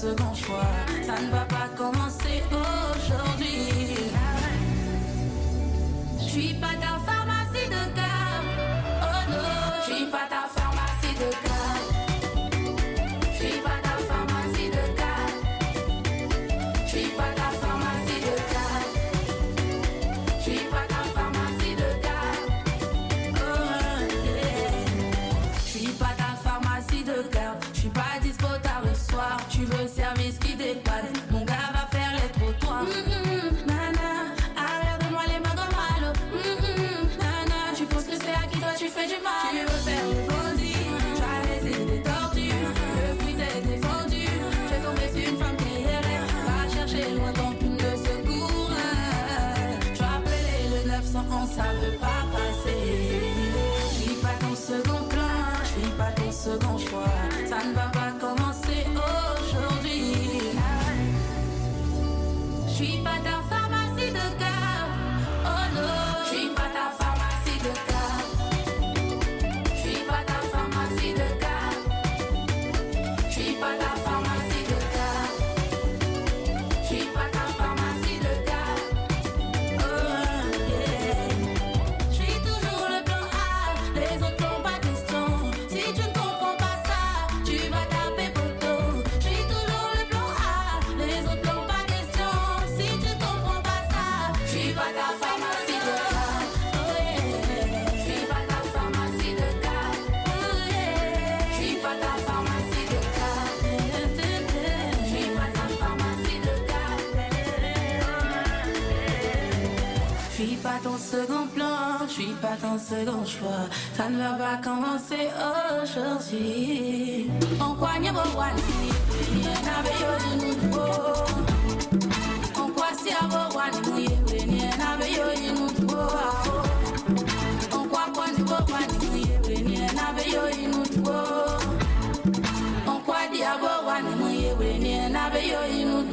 second choix. Ça ne va pas commencer aujourd'hui. Je suis pas ta pharmacie de cœur. Oh non, je suis pas ta pharmacie de cœur. Je suis pas ta pharmacie de cœur. Je suis pas ta pharmacie de cœur. Je suis pas ta pharmacie de cœur. Oh yeah. Je suis pas ta pharmacie de cœur. Je suis pas dispo tard le soir. Tu veux service qui dépanne. Mon gars va faire les trottoirs. Nana, arrête-moi les mains comme malo. Nana, tu penses que c'est à qui toi tu fais du mal. Tu veux faire le bandit. Tu as les idées tordues. Le fruit est défendu. J'ai tombé sur une femme qui errait. Va chercher loin ton pull de secours. Tu as appelé le 911, ça veut pas passer. Je suis pas ton second plan. Je suis pas ton second choix. Ça ne va pas commencer aujourd'hui. Je suis pas ta pharmacie de cœur. Oh non, je suis pas ta pharmacie de cœur. Je suis pas ta pharmacie de cœur. Je suis pas ta pharmacie de cœur. Je suis pas ta pharmacie de cœur. Oh yeah. Je suis toujours le plan A. Les autres n'ont pas question. Si tu ne comprends pas ça, tu vas taper poteau. Je suis toujours le plan A. Les autres n'ont pas question. Si tu ne comprends pas ça, je suis pas ta pharmacie de cœur. Oh yeah. Je suis pas ta pharmacie de cœur. Oh yeah. Je suis pas ta pharmacie de cœur. Je suis pas ta pharmacie de cœur. Je suis pas ton second plan, je suis pas ton second choix. Ça ne va pas commencer aujourd'hui. On croit n'y a pas de n'avait yo di nous. On croit si à voir ni n'avait yo di nous. On croit quoi ni n'avait yo di nous. On croit di à voir ni n'avait yo di nous.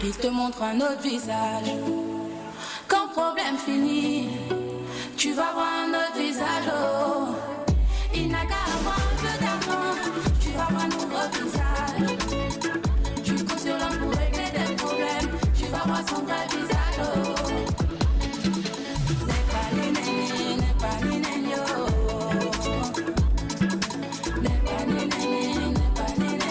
Il te montre un autre visage. Quand problème fini, tu vas voir un autre visage. Oh. Il n'a qu'à avoir un peu d'argent. Tu vas voir un nouveau visage. Tu comptes sur l'homme pour régler des problèmes. Tu vas voir son vrai visage. Oh. N'est pas ni neni, n'est pas ni neni. N'est pas ni neni, n'est pas ni neni.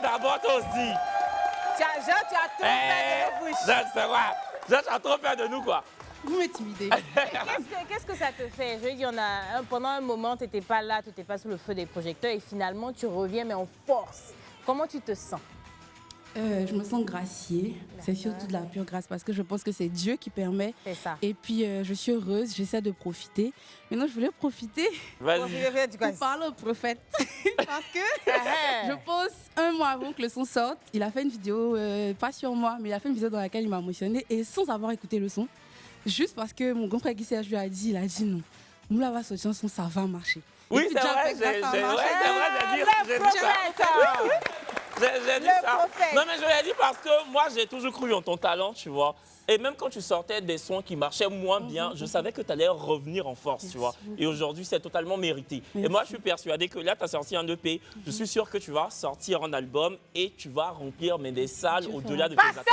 D'abord toi aussi. Tu as trop peur de nos bouches. C'est vrai. J'ai trop peur de nous, quoi. Vous m'intimidez. Qu'est-ce que ça te fait? Je veux dire, pendant un moment, tu n'étais pas là, tu n'étais pas sous le feu des projecteurs et finalement, tu reviens, mais en force. Comment tu te sens? Je me sens graciée. C'est surtout de la pure grâce parce que je pense que c'est Dieu qui permet. C'est ça. Et puis, je suis heureuse, j'essaie de profiter. Maintenant, je voulais profiter pour parler au prophète. Parce que je pense, un mois avant que le son sorte, il a fait une vidéo, pas sur moi, mais il a fait une vidéo dans laquelle il m'a mentionné et sans avoir écouté le son. Juste parce que mon grand frère Guy Serge lui a dit, non. Nous, là, va sortir un son, ça va marcher. Oui, c'est vrai, j'ai dit ça. J'ai dit ça. Non, mais je l'ai dit parce que moi, j'ai toujours cru en ton talent, tu vois. Et même quand tu sortais des sons qui marchaient moins bien, je savais que tu allais revenir en force, tu vois. Et aujourd'hui, c'est totalement mérité. Et moi, je suis persuadée que là, tu as sorti un EP. Je suis sûr que tu vas sortir un album et tu vas remplir des salles au-delà de tes attentes.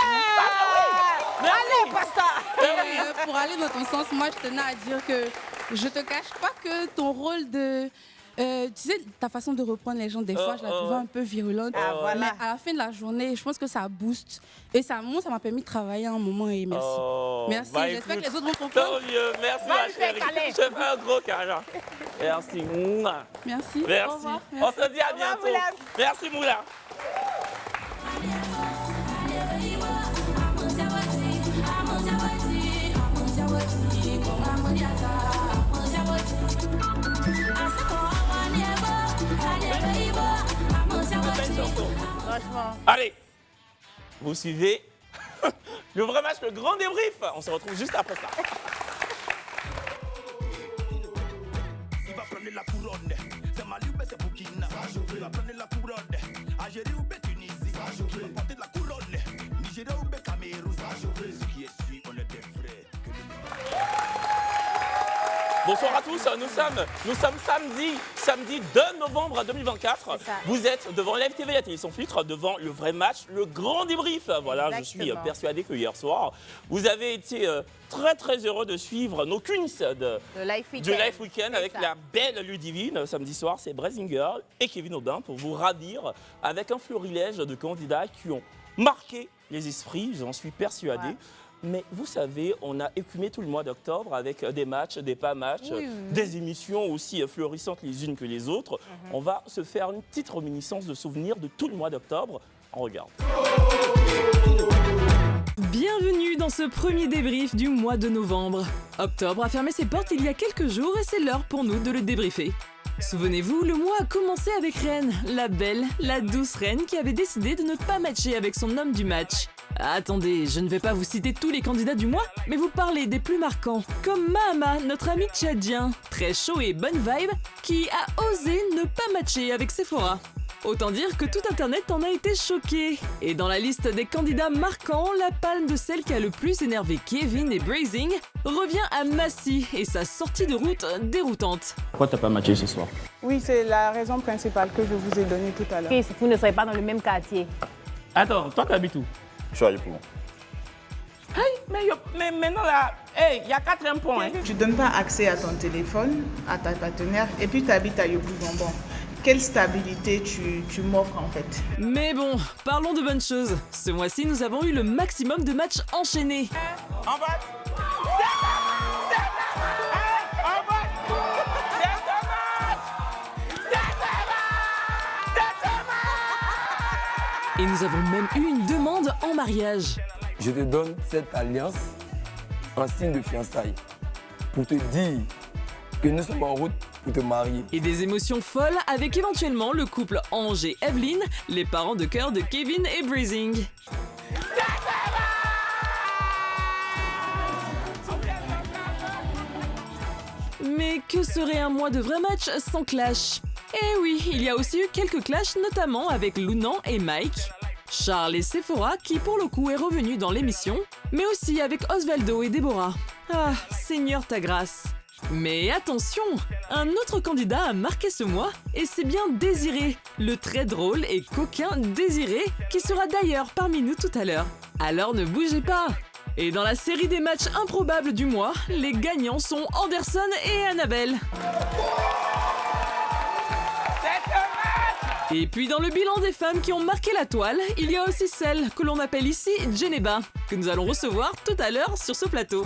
Allez, Pasta! Pour aller dans ton sens, moi, je tenais à dire que je te cache pas que ton rôle de... tu sais, ta façon de reprendre les gens, des fois, je la trouvais un peu virulente. Voilà. Mais à la fin de la journée, je pense que ça booste. Et ça m'a permis de travailler un moment et merci. Merci, j'espère que les autres vont comprendre. Tant mieux, merci ma chérie. Je te fais un gros câlin. Merci. Merci. Merci. Au revoir. On se dit à bientôt. Merci Moula. Franchement. Allez, vous suivez le vrai match, le grand débrief. On se retrouve juste après ça. Il va prendre la couronne. C'est Mali ou c'est Burkina. Il va prendre la couronne. Algérie ou Tunisie. Il va porter la couronne. Nigeria ou Cameroun. Ce qui est sûr, on est des frères. Bonsoir à tous, nous sommes samedi 2 novembre 2024. Vous êtes devant LFTV, la télé sans filtre, devant le vrai match, le grand débrief. Voilà, Exactement. je suis persuadé que hier soir, vous avez été très heureux de suivre nos queens du Life Weekend avec la belle Ludivine. Samedi soir, c'est Brazinger et Kevin Aubin pour vous ravir avec un florilège de candidats qui ont marqué les esprits, j'en suis persuadé. Ouais. Mais vous savez, on a écumé tout le mois d'octobre avec des matchs, des pas matchs, des émissions aussi florissantes les unes que les autres. On va se faire une petite réminiscence de souvenirs de tout le mois d'octobre. On regarde. Bienvenue dans ce premier débrief du mois de novembre. Octobre a fermé ses portes il y a quelques jours et c'est l'heure pour nous de le débriefer. Souvenez-vous, le mois a commencé avec Reine, la belle, la douce Reine qui avait décidé de ne pas matcher avec son homme du match. Attendez, je ne vais pas vous citer tous les candidats du mois, mais vous parler des plus marquants, comme Mahama, notre ami tchadien, très chaud et bonne vibe, qui a osé ne pas matcher avec Sephora. Autant dire que tout internet en a été choqué. Et dans la liste des candidats marquants, la palme de celle qui a le plus énervé Kevin et Brazing revient à Massy et sa sortie de route déroutante. Pourquoi t'as pas matché ce soir? Oui, c'est la raison principale que je vous ai donnée tout à l'heure. Okay, vous ne serez pas dans le même quartier. Attends, toi t'habites où? Je suis à Yopougon. Hey, mais maintenant là, il y a 4e point. Hein. Tu ne donnes pas accès à ton téléphone, à ta partenaire, et puis tu habites à Yopougon. Bon, quelle stabilité tu m'offres en fait? Mais bon, parlons de bonnes choses. Ce mois-ci, nous avons eu le maximum de matchs enchaînés. En bas. Et nous avons même eu une demande en mariage. Je te donne cette alliance en signe de fiançailles pour te dire que nous sommes en route pour te marier. Et des émotions folles avec éventuellement le couple Ange et Evelyne, les parents de cœur de Kevin et Brazing. Mais que serait un mois de vrai match sans clash? Eh oui, il y a aussi eu quelques clashs, notamment avec Lounan et Mike, Charles et Sephora, qui pour le coup est revenu dans l'émission, mais aussi avec Osvaldo et Déborah. Ah, Seigneur ta grâce. Mais attention, un autre candidat a marqué ce mois, et c'est bien Désiré, le très drôle et coquin Désiré, qui sera d'ailleurs parmi nous tout à l'heure. Alors ne bougez pas. Et dans la série des matchs improbables du mois, les gagnants sont Anderson et Annabelle. Et puis dans le bilan des femmes qui ont marqué la toile, il y a aussi celle que l'on appelle ici Djeneba, que nous allons recevoir tout à l'heure sur ce plateau.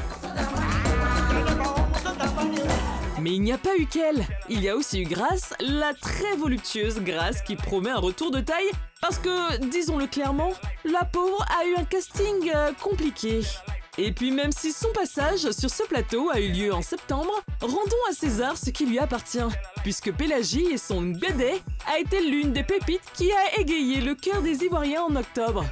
Mais il n'y a pas eu qu'elle, il y a aussi eu Grace, la très voluptueuse Grace qui promet un retour de taille parce que, disons-le clairement, la pauvre a eu un casting compliqué. Et puis même si son passage sur ce plateau a eu lieu en septembre, rendons à César ce qui lui appartient, puisque Pélagie et son Bédet a été l'une des pépites qui a égayé le cœur des Ivoiriens en octobre.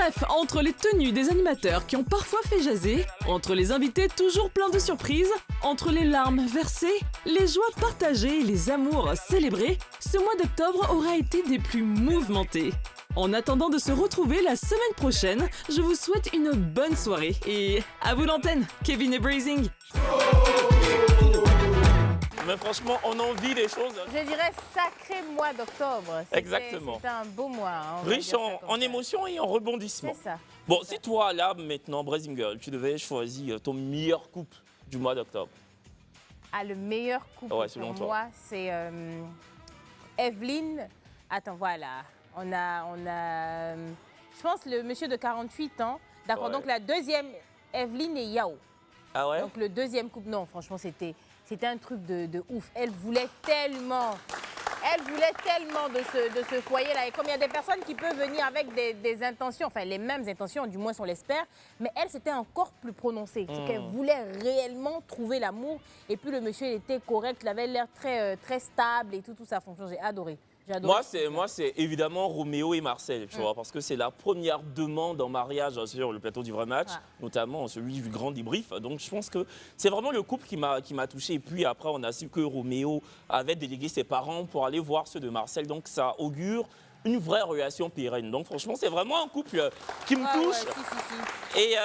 Bref, entre les tenues des animateurs qui ont parfois fait jaser, entre les invités toujours pleins de surprises, entre les larmes versées, les joies partagées et les amours célébrés, ce mois d'octobre aura été des plus mouvementés. En attendant de se retrouver la semaine prochaine, je vous souhaite une bonne soirée et à vous l'antenne, Kevin et Brazing. Mais franchement, on en vit des choses. Je dirais sacré mois d'octobre. Exactement. C'était un beau mois. Hein, riche en émotions et en rebondissements. C'est ça. Bon, si toi, là, maintenant, Brazing Girl, tu devais choisir ton meilleur couple du mois d'octobre. Ah, le meilleur couple pour moi, c'est Evelyne. Attends, voilà. On a je pense, le monsieur de 48 ans. D'accord, donc la deuxième, Evelyne et Yao. Ah ouais? Donc le deuxième couple, non, franchement, c'était un truc de ouf. Elle voulait tellement de ce foyer-là. Et comme il y a des personnes qui peuvent venir avec des intentions, enfin les mêmes intentions, du moins on l'espère, mais elle, c'était encore plus prononcé. C'est qu'elle voulait réellement trouver l'amour. Et puis le monsieur, il était correct, il avait l'air très stable et tout ça fonctionne. J'ai adoré. Moi, c'est évidemment Roméo et Marcel, tu vois, parce que c'est la première demande en mariage sur le plateau du vrai match, notamment celui du grand débrief. Donc, je pense que c'est vraiment le couple qui m'a touché. Et puis après, on a su que Roméo avait délégué ses parents pour aller voir ceux de Marcel. Donc, ça augure une vraie relation pérenne. Donc, franchement, c'est vraiment un couple qui me touche. Et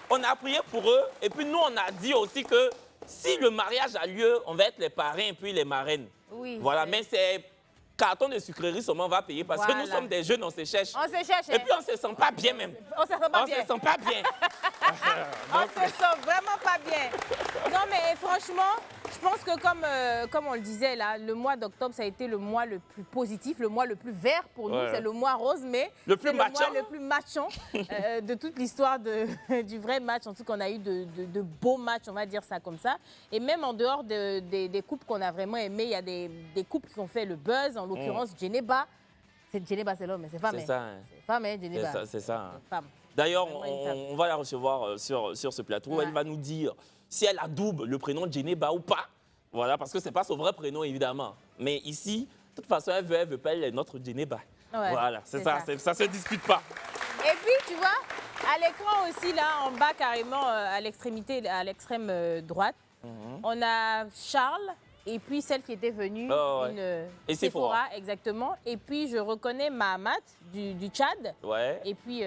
on a prié pour eux. Et puis, nous, on a dit aussi que si le mariage a lieu, on va être les parrains et puis les marraines. Oui, voilà, mais c'est carton de sucrerie seulement on va payer parce que nous sommes des jeunes, on se cherche. On se cherche. Et puis on se sent pas bien même. On se sent pas bien. On se sent pas bien. On se sent vraiment pas bien. Non mais franchement, je pense que comme on le disait là, le mois d'octobre ça a été le mois le plus positif, le mois le plus vert pour nous. C'est le mois rose, mais le plus mois le plus matchant de toute l'histoire du vrai match. En tout cas, on a eu de beaux matchs, on va dire ça comme ça. Et même en dehors des couples qu'on a vraiment aimés, il y a des couples qui ont fait le buzz. En l'occurrence, Djeneba. C'est Djeneba, c'est l'homme, mais c'est femme. C'est ça. Hein. C'est femme, hein, Djeneba. C'est ça. Femme. D'ailleurs, on va la recevoir sur ce plateau. Ouais. Elle va nous dire si elle adoube le prénom de Djeneba ou pas. Voilà, parce que ce n'est pas son vrai prénom, évidemment. Mais ici, de toute façon, elle veut pas, elle est notre Djeneba. Ouais, voilà, c'est ça. Ça ne se discute pas. Et puis, tu vois, à l'écran aussi, là, en bas, carrément, à l'extrémité, à l'extrême droite, on a Charles. Et puis celle qui était venue, et Sephora, exactement. Et puis je reconnais Mahamat du Tchad. Ouais. Et puis,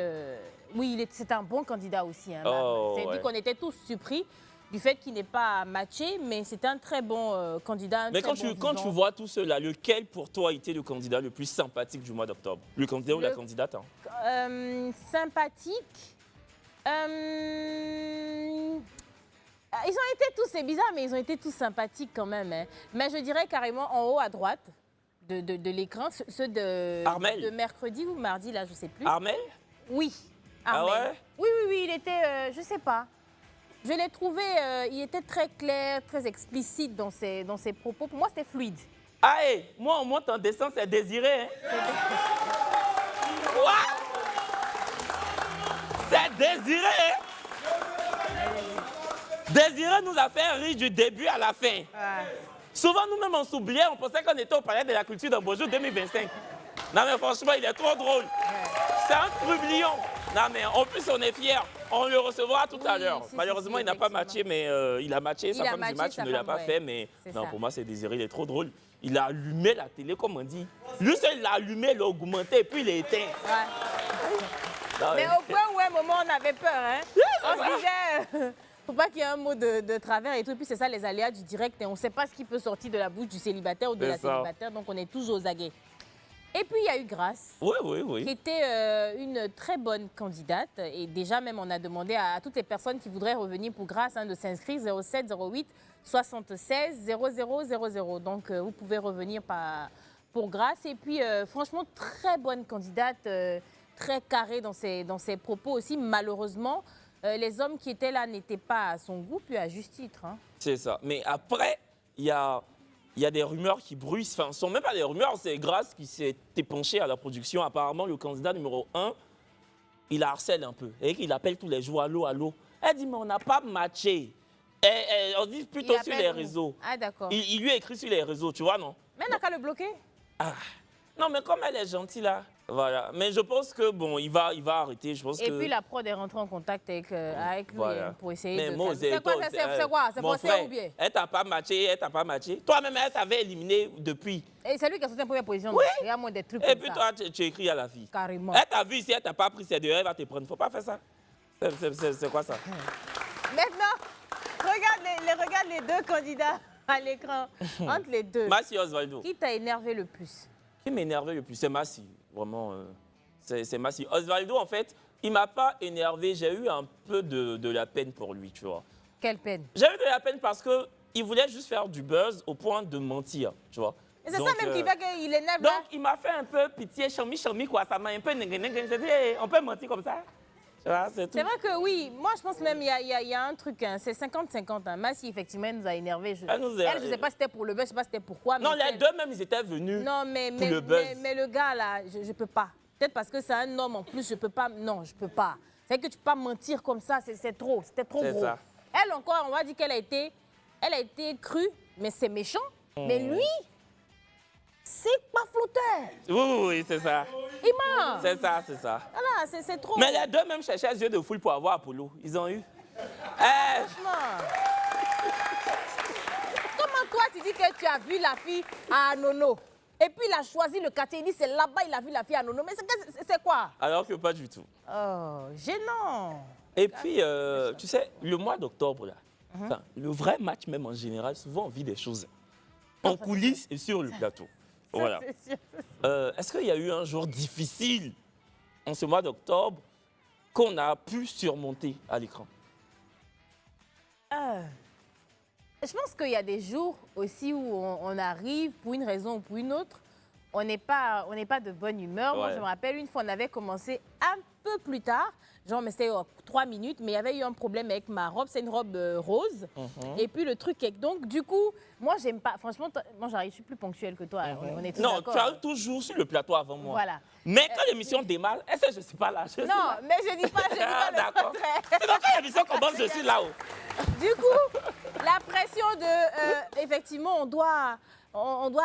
oui, c'est un bon candidat aussi. Hein, c'est dit qu'on était tous surpris du fait qu'il n'ait pas matché, mais c'est un très bon candidat. Mais quand tu vois tout cela, lequel pour toi a été le candidat le plus sympathique du mois d'octobre? Le candidat ou la candidate sympathique ils ont été tous, c'est bizarre, mais ils ont été tous sympathiques quand même. Hein. Mais je dirais carrément en haut à droite de l'écran, ceux de mercredi ou mardi, là, je ne sais plus. Armel? Oui, Armel. Ah ouais? Oui, il était, je ne sais pas. Je l'ai trouvé, il était très clair, très explicite dans ses propos. Pour moi, c'était fluide. Ah, moi, on monte en descend, c'est Désiré. Hein? C'est Désiré. Hein? Désiré nous a fait rire du début à la fin. Souvent, nous-mêmes, on s'oubliait, on pensait qu'on était au Palais de la Culture dans Bonjour 2025. Non, mais franchement, il est trop drôle. C'est un trublion. Non, mais en plus, on est fiers. On le recevra tout à l'heure. Malheureusement, il n'a pas matché, mais il a matché. Sa femme du match ne l'a pas fait, mais non, pour moi, c'est Désiré, il est trop drôle. Il a allumé la télé, comme on dit. Lui seul, il l'a allumé, il l'a augmenté, et puis il l'a éteint. Mais au point où, à un moment, on avait peur. Hein? On se disait... Faut pas qu'il y ait un mot de travers et tout. Et puis c'est ça les aléas du direct. Et on ne sait pas ce qui peut sortir de la bouche du célibataire ou de la célibataire. Donc on est tous aux aguets. Et puis il y a eu Grâce. Oui. Qui était une très bonne candidate. Et déjà même on a demandé à toutes les personnes qui voudraient revenir pour Grâce de s'inscrire 07 08 76 0000. Donc vous pouvez revenir pour Grâce. Et puis franchement très bonne candidate. Très carrée dans ses propos aussi. Malheureusement, les hommes qui étaient là n'étaient pas à son goût, puis à juste titre. Hein. C'est ça. Mais après, il y a des rumeurs qui bruissent. Enfin, ce ne sont même pas des rumeurs, c'est Grâce qui s'est penché à la production. Apparemment, le candidat numéro 1, il la harcèle un peu. Et il appelle tous les jours, allô, allô. Elle dit, mais on n'a pas matché. On dit plutôt sur les réseaux. Ah, d'accord. Il lui a écrit sur les réseaux, tu vois, non? Mais elle n'a qu'à le bloquer. Ah. Non, mais comme elle est gentille, là. Voilà, mais je pense que bon, il va arrêter. Je pense et puis la prod est rentrée en contact avec lui pour essayer mais de... C'est quoi? C'est forcé ou bien? Elle t'a pas matché, Toi-même, elle t'avait éliminé depuis. Et c'est lui qui a sauté en première position. Oui. Il y a moins des trucs Et comme puis ça. toi, tu écris à la fille. Carrément. Elle t'a vu ici, elle t'a pas pris ses deux, elle va te prendre. Faut pas faire ça. C'est quoi ça? Maintenant, regarde les deux candidats à l'écran. Entre les deux. Massi Osvaldo. Qui t'a énervé le plus? Qui m'énervait le plus? C'est Massi. Vraiment, c'est Massi. Osvaldo, en fait, il m'a pas énervé. J'ai eu un peu de la peine pour lui, tu vois. Quelle peine? J'ai eu de la peine parce qu'il voulait juste faire du buzz au point de mentir, tu vois. Et c'est ça même qui fait qu'il énerve. Donc, il m'a fait un peu pitié, chami, quoi. Ça m'a un peu négré. J'ai dit, hey, on peut mentir comme ça? Tu vois, c'est tout. C'est vrai que oui, moi je pense même il y a un truc, hein, c'est 50-50. Hein. Massi, effectivement, elle nous a énervés. Elle, je ne sais pas si c'était pour le buzz, je ne sais pas si c'était pourquoi. Non, les deux même, ils étaient venus pour le buzz. Mais le gars là, je ne peux pas. Peut-être parce que c'est un homme en plus, je ne peux pas. Non, je ne peux pas. C'est que tu peux pas mentir comme ça, c'est trop. C'était trop gros. Ça. Elle encore, on va dire qu'elle a été crue, mais c'est méchant. Mais lui, c'est pas flotteur. Oui, c'est ça. Il ment. C'est ça. Voilà, c'est trop. Mais les deux même cherchaient yeux de foule pour avoir Apollo. Ils ont eu. Franchement. Comment toi, tu dis que tu as vu la fille à Nono? Et puis il a choisi le quartier, il dit c'est là-bas, il a vu la fille à Nono. Mais c'est quoi? Alors que pas du tout. Oh, gênant. Et puis, tu sais, le mois d'octobre, là, le vrai match même en général, souvent on vit des choses en coulisses et sur le plateau. Voilà. Est-ce qu'il y a eu un jour difficile en ce mois d'octobre qu'on a pu surmonter à l'écran? Je pense qu'il y a des jours aussi où on arrive, pour une raison ou pour une autre, on n'est pas de bonne humeur. Ouais. Moi, je me rappelle, une fois, on avait commencé un peu plus tard, genre, mais c'était 3 minutes, mais il y avait eu un problème avec ma robe, c'est une robe rose. Et puis le truc est que, donc, du coup, moi, j'aime pas, franchement, moi, je suis plus ponctuelle que toi, on est tous non, d'accord. Tu arrives toujours sur le plateau avant moi. Voilà. Mais quand l'émission démarre, est-ce que je ne suis pas là? Non, mais je dis pas le contraire. C'est donc quand l'émission commence, je suis là-haut. Du coup, la pression de, effectivement, on doit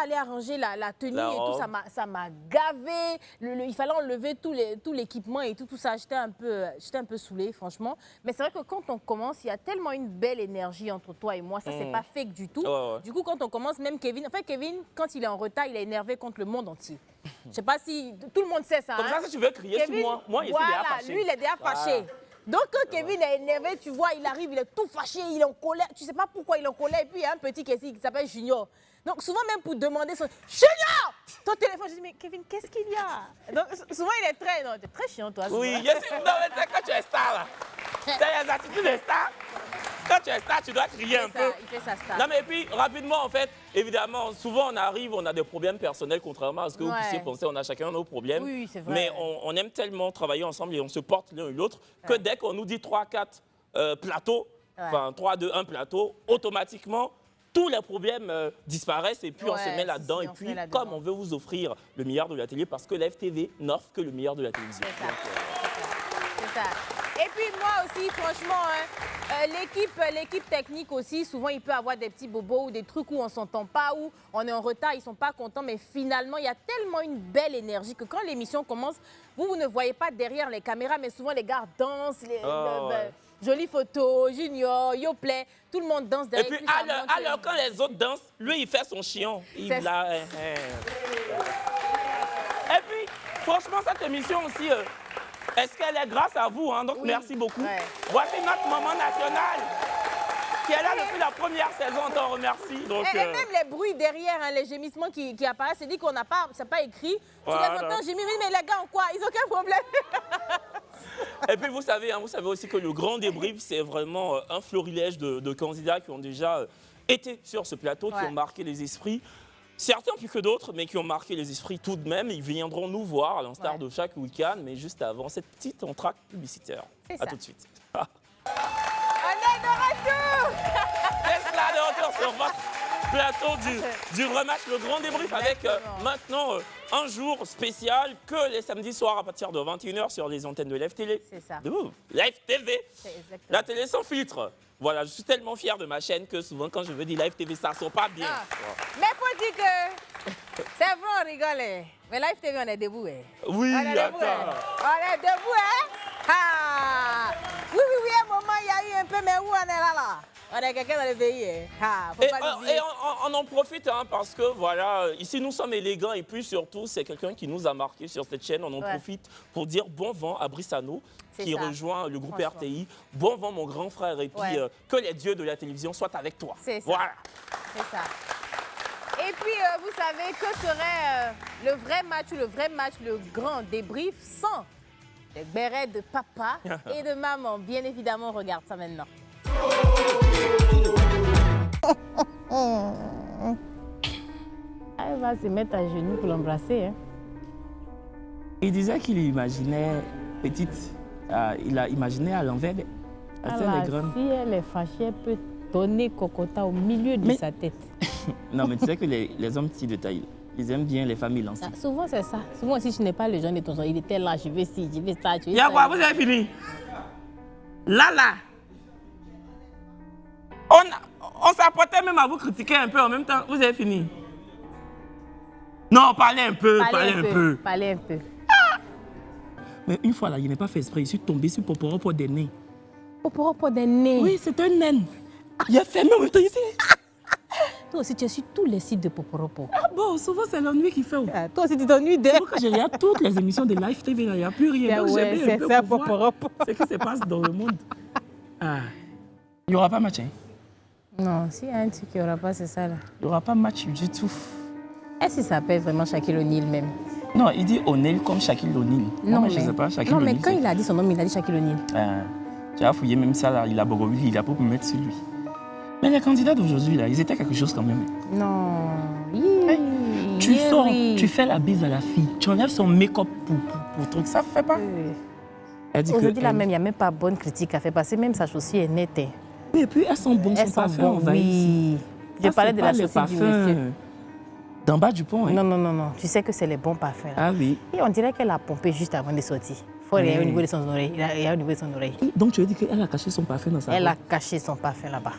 aller arranger la tenue et tout, ça m'a gavé. Il fallait enlever tout l'équipement et tout ça. J'étais un peu saoulée, franchement. Mais c'est vrai que quand on commence, il y a tellement une belle énergie entre toi et moi. Ça, c'est pas fake du tout. Ouais. Du coup, quand on commence, même Kevin, quand il est en retard, il est énervé contre le monde entier. Je sais pas si tout le monde sait ça. Comme ça, si tu veux crier Kevin, sur moi, il est déjà fâché. Lui, il est déjà fâché. Donc, quand Kevin est énervé, tu vois, il arrive, il est tout fâché, il est en colère. Tu sais pas pourquoi il est en colère. Et puis, il y a un petit qui s'appelle Junior. Donc, souvent, même pour demander son... Junior! Ton téléphone, je dis, mais Kevin, qu'est-ce qu'il y a? Donc, souvent, il est très... Non, t'es très chiant, toi. Oui, non, mais c'est quand tu es star, là. C'est les attitudes de star. Quand tu es star, tu dois crier un peu. Il fait sa star. Non, mais puis, rapidement, en fait, évidemment, souvent, on arrive, on a des problèmes personnels, contrairement à ce que vous puissiez penser. On a chacun nos problèmes. Oui, c'est vrai. Mais on aime tellement travailler ensemble et on se porte l'un et l'autre que dès qu'on nous dit 3-4 plateaux, enfin 3-2-1 plateau, automatiquement, tous les problèmes disparaissent et puis on se met là-dedans. Et puis, comme on veut vous offrir le meilleur de la télé, parce que Live TV n'offre que le meilleur de la télévision. C'est ça. Et puis moi aussi, franchement, l'équipe technique aussi, souvent il peut avoir des petits bobos ou des trucs où on ne s'entend pas, où on est en retard, ils ne sont pas contents. Mais finalement, il y a tellement une belle énergie que quand l'émission commence, vous ne voyez pas derrière les caméras, mais souvent les gars dansent, jolies photos, Junior, Yoplay, tout le monde danse derrière. Et puis, alors quand les autres dansent, lui, il fait son chiant. Et puis, franchement, cette émission aussi, est-ce qu'elle est grâce à vous? Donc, merci beaucoup. Voici notre maman nationale qui est là depuis la première saison. On t'en remercie. Donc, et même les bruits derrière, les gémissements qui apparaissent, c'est dit qu'on n'a pas, c'est pas écrit. Tu les entends, j'ai mis, mais les gars ont quoi? Ils n'ont aucun problème. Et puis, vous savez aussi que le grand débrief, c'est vraiment un florilège de candidats qui ont déjà été sur ce plateau, qui ont marqué les esprits. Certains plus que d'autres, mais qui ont marqué les esprits tout de même. Ils viendront nous voir à l'instar de chaque week-end, mais juste avant cette petite entracte publicitaire. À tout de suite. On est de retour. C'est cela, de retour sur votre plateau du rematch, le grand débrief, avec maintenant un jour spécial que les samedis soirs à partir de 21h sur les antennes de Live TV. C'est ça. Live TV, la télé sans filtre. Voilà, je suis tellement fier de ma chaîne que souvent quand je veux dire Live TV, ça ne sort pas bien. Mais faut dire que c'est vrai, on rigole. Mais Live TV, on est debout. Oui, on est debout, on est debout, Ah. Oui, un moment, il y a eu un peu, mais où on est là? On est quelqu'un dans le pays. Et on en profite parce que voilà, ici nous sommes élégants et puis surtout c'est quelqu'un qui nous a marqué sur cette chaîne. On en profite pour dire bon vent à Brissano qui rejoint le groupe RTI. Bon vent mon grand frère et puis que les dieux de la télévision soient avec toi. C'est ça. Voilà. C'est ça. Et puis vous savez que serait le vrai match, le grand débrief sans les bérets de papa et de maman. Bien évidemment, on regarde ça maintenant. Elle va se mettre à genoux pour l'embrasser. Hein. Il disait qu'il imaginait petite, il a imaginé à l'envers. Si elle est fâchée, elle peut donner cocota au milieu de sa tête. Non, mais tu sais que les hommes petits de taille, ils aiment bien les familles lancées. Souvent, c'est ça. Souvent, si tu n'es pas le genre de ton genre, il était là, je vais ci, je vais ça. Y'a quoi, vous avez fini? Là. On s'apprêtait même à vous critiquer un peu en même temps. Vous avez fini? Non, parlez un peu. Parlez un peu. Ah! Mais une fois là, il n'est pas fait exprès. Je suis tombé sur Poporopo des nez. Poporopo des nez? Oui, c'est un naine. Il a fermé en même temps ici. Toi aussi, tu es sur tous les sites de Poporopo. Ah bon, souvent c'est l'ennui qui fait. Toi aussi, tu t'ennuies d'elle. Quand je regarde toutes les émissions de Live TV, il n'y a plus rien. Donc c'est ça, Poporopo. Ce qui se passe dans le monde. Il n'y aura pas match, hein? Non, s'il y a un truc qu'il n'y aura pas, c'est ça là. Il n'y aura pas match du tout. Est-ce qu'il s'appelle vraiment Shaquille O'Neal même? Non, il dit O'Neal comme Shaquille O'Neal. Non, mais je ne sais pas, Shaquille O'Neal. Non, mais quand il a dit son nom, il a dit Shaquille O'Neal. Tu as fouillé même ça là, il a Borovi, il a pas pu me mettre sur lui. Mais les candidats d'aujourd'hui là, ils étaient quelque chose quand même. Non. Tu sors, tu fais la bise à la fille, tu enlèves son make-up pour truc, ça ne fait pas. Aujourd'hui là même, il n'y a même pas bonne critique à faire parce que même sa chaussure est nette. Oui, et puis elles sont bonnes, son parfum. Oui. Je parlais de la chaussure du monsieur. D'en bas du pont, hein? Non. Tu sais que c'est les bons parfums. Là. Ah oui. Et on dirait qu'elle a pompé juste avant de sortir. Il faut aller au niveau de son oreille. Il y a au niveau de son oreille. Donc tu veux dire qu'elle a caché son parfum dans sa robe? Elle a caché son parfum là-bas.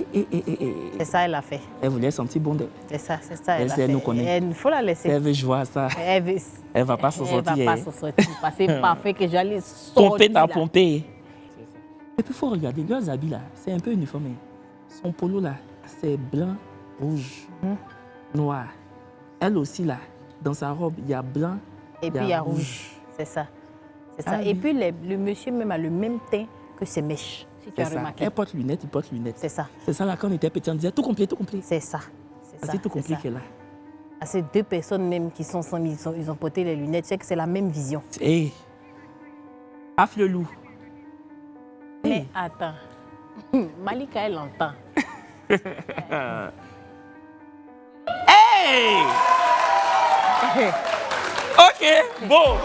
C'est ça, elle a fait. Elle voulait sentir bon d'elle. C'est ça, elle a fait. Elle nous connaît. Il faut la laisser. Elle veut jouer à ça. Elle va pas s'en sortir. Elle va pas s'en sortir. Parce que c'est parfait que j'allais sortir. Pomper ta pompée. Et puis il faut regarder, leurs habits là, c'est un peu uniformé. Son polo là, c'est blanc, rouge, noir. Elle aussi là, dans sa robe, il y a blanc et puis il y a rouge. C'est ça. Et puis le monsieur même a le même teint que ses mèches. Si tu as remarqué. Elle porte lunettes, il porte lunettes. C'est ça. C'est ça là, quand on était petit, on disait tout complet. C'est ça. C'est tout complet qu'elle a. À ces deux personnes même qui sont ensemble, ils ont porté les lunettes, c'est que c'est la même vision. Hé, Af le loup. Mais attends, Malika, elle entend. Hey! Ok, bon.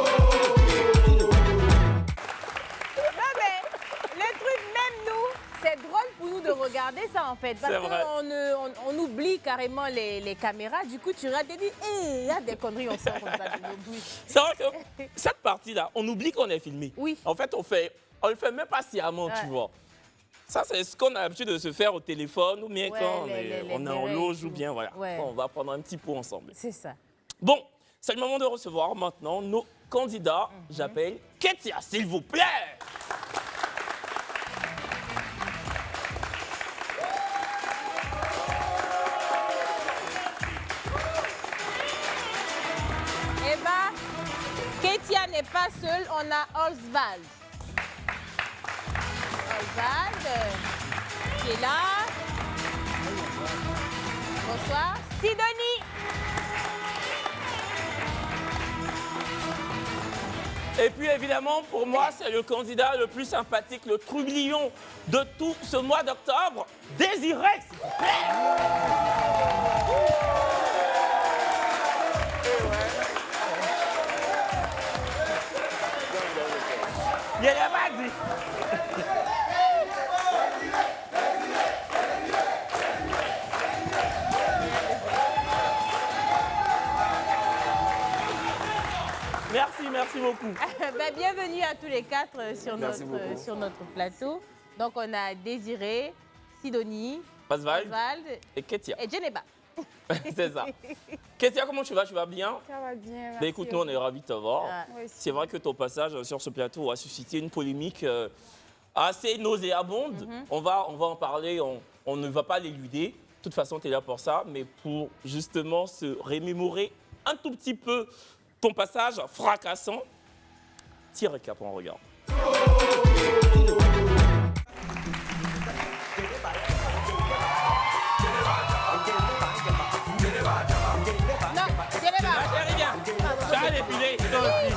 C'est drôle pour nous de regarder ça en fait, parce qu'on oublie carrément les caméras. Du coup, tu regardes et dis, il y a des conneries, on sort comme ça. C'est vrai que cette partie-là, on oublie qu'on est filmé. Oui. En fait, on le fait même pas sciemment, tu vois. Ça, c'est ce qu'on a l'habitude de se faire au téléphone ou bien quand on est en loge ou bien voilà. On va prendre un petit pot ensemble. C'est ça. Bon, c'est le moment de recevoir maintenant nos candidats. J'appelle Ketia, s'il vous plaît. Ketia n'est pas seule, on a Oswald. Oswald, qui est là. Bonsoir. Sidonie. Et puis évidemment, pour moi, c'est le candidat le plus sympathique, le trublion de tout ce mois d'octobre, Désiré, s'il vous plaît. Il a pas dit. Merci beaucoup. Bienvenue à tous les quatre sur notre plateau. Donc on a Désiré, Sidonie, Oswald et Ketia. Et Djeneba. C'est ça. Kétia, comment tu vas? Tu vas bien? Ça va bien. Ben, écoute, nous, on est ravis de te voir. Ouais. C'est vrai que ton passage sur ce plateau a suscité une polémique assez nauséabonde. On va en parler, on ne va pas l'éluder. De toute façon, tu es là pour ça, mais pour justement se remémorer un tout petit peu ton passage fracassant, tire le cap, on regarde. J'arrête d'épiler, toi aussi.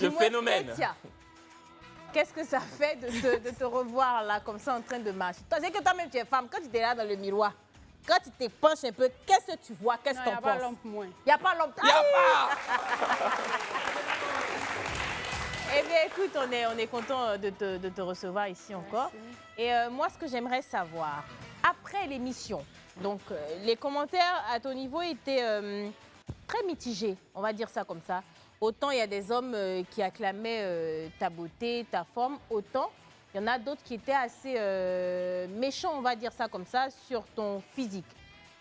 Le phénomène. Qu'est-ce que ça fait de te revoir là, comme ça, en train de marcher? C'est que toi-même, tu es femme. Quand tu es là dans le miroir, quand tu te penches un peu, qu'est-ce que tu vois? Qu'est-ce que tu en penses? Il n'y a pas l'ombre moins. Il n'y a pas l'ombre. Il n'y a pas. Eh bien, écoute, on est content de te recevoir ici encore. Et moi, ce que j'aimerais savoir, après l'émission, donc les commentaires à ton niveau étaient très mitigés, on va dire ça comme ça. Autant il y a des hommes qui acclamaient ta beauté, ta forme, autant il y en a d'autres qui étaient assez méchants, on va dire ça comme ça, sur ton physique.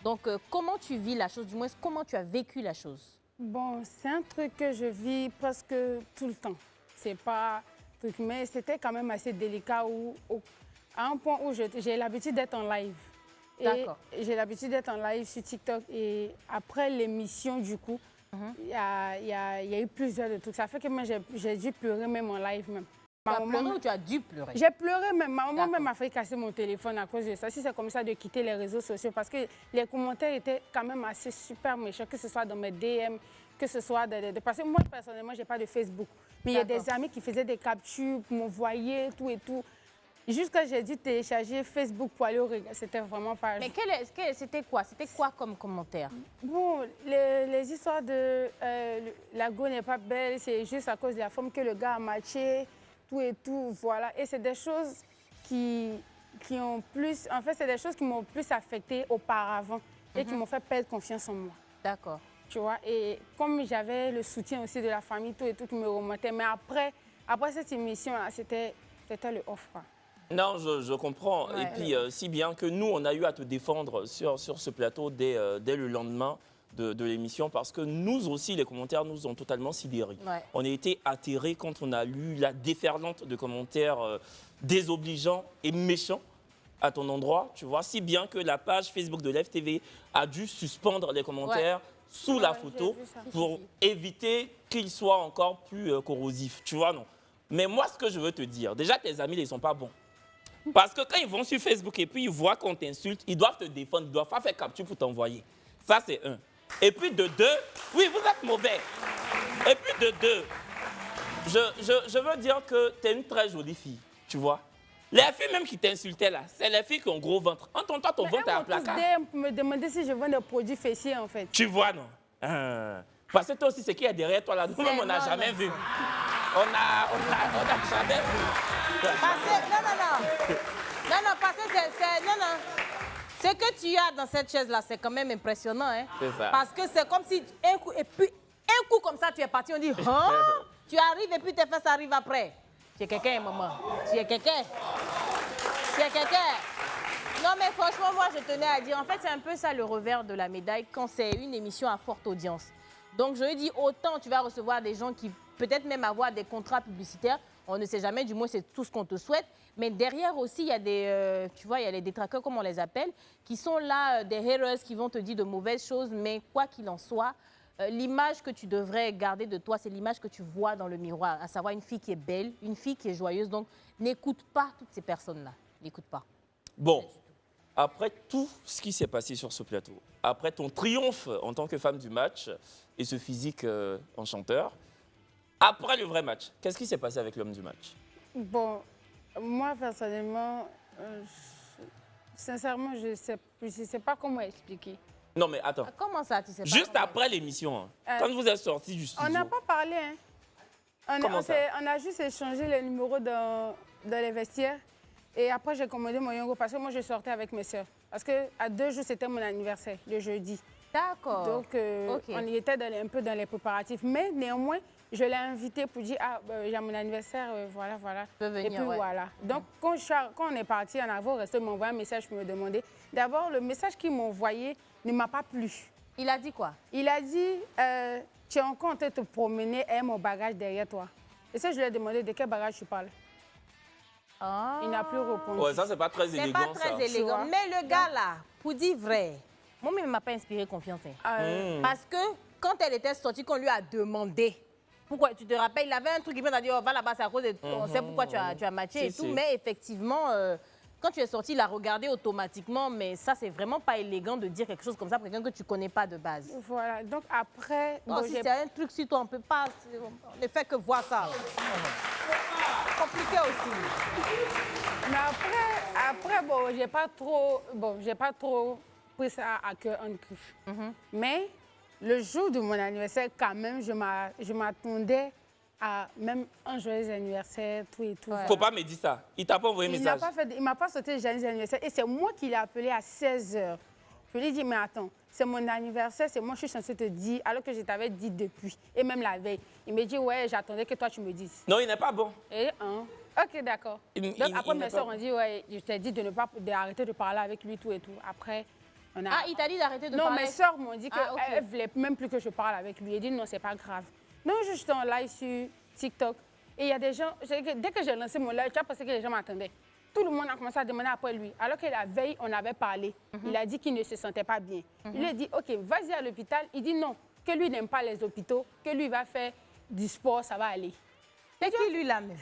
Donc, comment tu vis la chose, du moins, comment tu as vécu la chose? Bon, c'est un truc que je vis presque tout le temps. C'est pas truc, mais c'était quand même assez délicat à un point où j'ai l'habitude d'être en live. D'accord. J'ai l'habitude d'être en live sur TikTok et après l'émission, du coup, il y a eu plusieurs de trucs. Ça fait que moi, j'ai dû pleurer même en live même. Tu as pleuré ou tu as dû pleurer? J'ai pleuré même. Ma maman même m'a fait casser mon téléphone à cause de ça. Si c'est comme ça de quitter les réseaux sociaux, parce que les commentaires étaient quand même assez super méchants, que ce soit dans mes DM, que ce soit parce que moi, personnellement, je n'ai pas de Facebook. Mais il y a des amis qui faisaient des captures pour m'envoyer, tout et tout. Jusqu'à j'ai dû télécharger Facebook pour aller au regard. C'était vraiment pas... Mais c'était quoi? C'était quoi comme commentaire? Bon, les histoires de la go n'est pas belle, c'est juste à cause de la forme que le gars a matché, tout et tout, voilà. Et c'est des choses qui ont plus... En fait, c'est des choses qui m'ont plus affectée auparavant et qui m'ont fait perdre confiance en moi. D'accord. Tu vois, et comme j'avais le soutien aussi de la famille, tout et tout qui me remontait, mais après cette émission-là, c'était le off, quoi. Non, je comprends. Ouais, et puis, si bien que nous, on a eu à te défendre sur ce plateau dès le lendemain de l'émission, parce que nous aussi, les commentaires nous ont totalement sidérés. Ouais. On a été atterrés quand on a lu la déferlante de commentaires désobligeants et méchants à ton endroit, tu vois, si bien que la page Facebook de Live TV a dû suspendre les commentaires sous la photo pour éviter qu'ils soient encore plus corrosifs, tu vois, non. Mais moi, ce que je veux te dire, déjà, tes amis, ils ne sont pas bons. Parce que quand ils vont sur Facebook et puis ils voient qu'on t'insulte, ils doivent te défendre, ils doivent pas faire capture pour t'envoyer. Ça, c'est un. Et puis de deux, oui, vous êtes mauvais. Et puis de deux, je veux dire que tu es une très jolie fille, tu vois. Les filles même qui t'insultaient là, c'est les filles qui ont gros ventre. Entends-toi, ton ventre est à placard. Pour me demander si je vends des produits fessiers, en fait. Tu vois, non? Parce que toi aussi, ce qu'il y a derrière toi là, nous-mêmes, on n'a jamais vu. On n'a jamais vu. Parce que ce que tu as dans cette chaise-là, c'est quand même impressionnant. Hein? C'est ça. Parce que c'est comme si un coup comme ça, tu es parti, on dit, hein? Tu arrives et puis tes fesses arrivent après. Tu es quelqu'un, maman. Tu es quelqu'un. Tu es quelqu'un. Non, mais franchement, moi, je tenais à dire, en fait, c'est un peu ça le revers de la médaille quand c'est une émission à forte audience. Donc, je lui dis, autant tu vas recevoir des gens qui peut-être même avoir des contrats publicitaires. On ne sait jamais, du moins, c'est tout ce qu'on te souhaite. Mais derrière aussi, il y a des, tu vois, il y a les détraqueurs, comme on les appelle, qui sont là, des haters qui vont te dire de mauvaises choses. Mais quoi qu'il en soit, l'image que tu devrais garder de toi, c'est l'image que tu vois dans le miroir, à savoir une fille qui est belle, une fille qui est joyeuse. Donc, n'écoute pas toutes ces personnes-là. N'écoute pas. Bon, après tout ce qui s'est passé sur ce plateau, après ton triomphe en tant que femme du match et ce physique enchanteur, après le vrai match, qu'est-ce qui s'est passé avec l'homme du match? Bon, moi, personnellement, sincèrement, je sais pas comment expliquer. Non, mais attends. Comment ça, tu sais pas? Juste après l'émission, quand vous êtes sortis du studio. On n'a pas parlé, hein. On a juste échangé les numéros dans les vestiaires. Et après, j'ai commandé mon yongo parce que moi, je sortais avec mes soeurs. Parce qu'à 2 jours, c'était mon anniversaire, le jeudi. D'accord. Donc, on y était un peu dans les préparatifs. Mais néanmoins, je l'ai invité pour dire, j'ai mon anniversaire, voilà. Je peux venir, et puis voilà. Donc, quand on est parti en avant, il m'a envoyé un message pour me demander. D'abord, le message qu'il m'a envoyé ne m'a pas plu. Il a dit quoi? Il a dit, tu es encore en train de te promener et mon bagage derrière toi. Et ça, je lui ai demandé de quel bagage tu parles. Ah. Il n'a plus répondu. Ouais, ça, c'est pas très élégant. C'est pas très élégant. Mais le gars là, pour dire vrai, moi-même, il ne m'a pas inspiré confiance. Parce que quand elle était sortie, qu'on lui a demandé, pourquoi, tu te rappelles, il avait un truc qui m'a dit, oh, va là-bas, c'est à cause de... On sait pourquoi tu as matché et tout. Mais effectivement, quand tu es sorti, il a regardé automatiquement. Mais ça, c'est vraiment pas élégant de dire quelque chose comme ça pour quelqu'un que tu ne connais pas de base. Voilà. Donc après... Bon, si c'est un truc sur toi, on ne peut pas... On ne fait que voir ça. Compliqué aussi. Mais après bon, j'ai pas trop pris ça à cœur en griffe. Mais le jour de mon anniversaire, quand même, je m'attendais à même un joyeux anniversaire, tout et tout. Faut pas me dire ça. Il t'a pas envoyé un message. Il m'a pas sauté le joyeux anniversaire. Et c'est moi qui l'ai appelé à 16h. Je lui ai dit, mais attends, c'est mon anniversaire, c'est moi, je suis censée te dire, alors que je t'avais dit depuis. Et même la veille. Il me dit, ouais, j'attendais que toi, tu me dises. Non, il n'est pas bon. Et ok, d'accord. Donc après, mes soeurs ont dit, ouais, je t'ai dit d'arrêter de parler avec lui, tout et tout. Après, on a... Ah, il t'a dit d'arrêter de parler? parler? Non, mes soeurs m'ont dit qu'elles ne voulaient même plus que je parle avec lui. J'ai dit, non, c'est pas grave. Donc, je suis en live sur TikTok. Et il y a des gens, dès que j'ai lancé mon live, tu as pensé que les gens m'attendaient. Tout le monde a commencé à demander après lui. Alors que la veille, on avait parlé. Il a dit qu'il ne se sentait pas bien. Il lui a dit, OK, vas-y à l'hôpital. Il dit non, que lui n'aime pas les hôpitaux, que lui va faire du sport, ça va aller. C'est qui lui la même?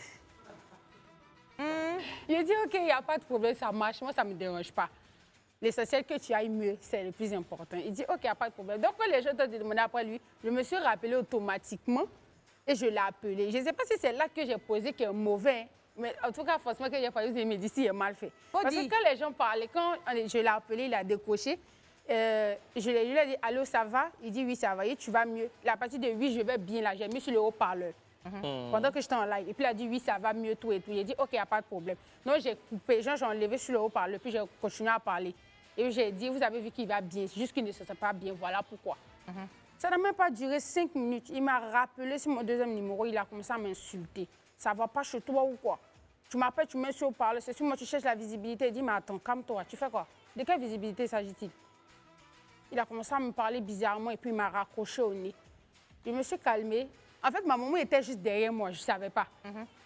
Il a dit, OK, il n'y a pas de problème, ça marche. Moi, ça ne me dérange pas. L'essentiel que tu ailles mieux, c'est le plus important. Il dit, OK, il n'y a pas de problème. Donc, quand les gens t'ont demandé après lui, je me suis rappelé automatiquement et je l'ai appelé. Je ne sais pas si c'est là que j'ai posé qui est mauvais. Mais en tout cas, forcément, que j'ai fallu me dire si il est mal fait. Parce que quand les gens parlaient, quand je l'ai appelé, il a décroché. Je lui ai dit, allô, ça va? Il dit, oui, ça va. Et tu vas mieux. À partir de oui, je vais bien là. J'ai mis sur le haut-parleur. Pendant que j'étais en live. Et puis il a dit, oui, ça va mieux, tout et tout. Il a dit, OK, il n'y a pas de problème. Donc j'ai coupé, j'ai enlevé sur le haut-parleur. Puis j'ai continué à parler. Et j'ai dit, vous avez vu qu'il va bien. C'est juste qu'il ne se sent pas bien. Voilà pourquoi. Ça n'a même pas duré 5 minutes. Il m'a rappelé sur mon deuxième numéro. Il a commencé à m'insulter. Ça ne va pas chez toi ou quoi? Tu m'appelles, tu mets sur le haut-parleur, c'est sur moi, tu cherches la visibilité. Il dit, mais attends, calme-toi, tu fais quoi? De quelle visibilité s'agit-il? Il a commencé à me parler bizarrement et puis il m'a raccroché au nez. Je me suis calmée. En fait, ma maman était juste derrière moi, je ne savais pas.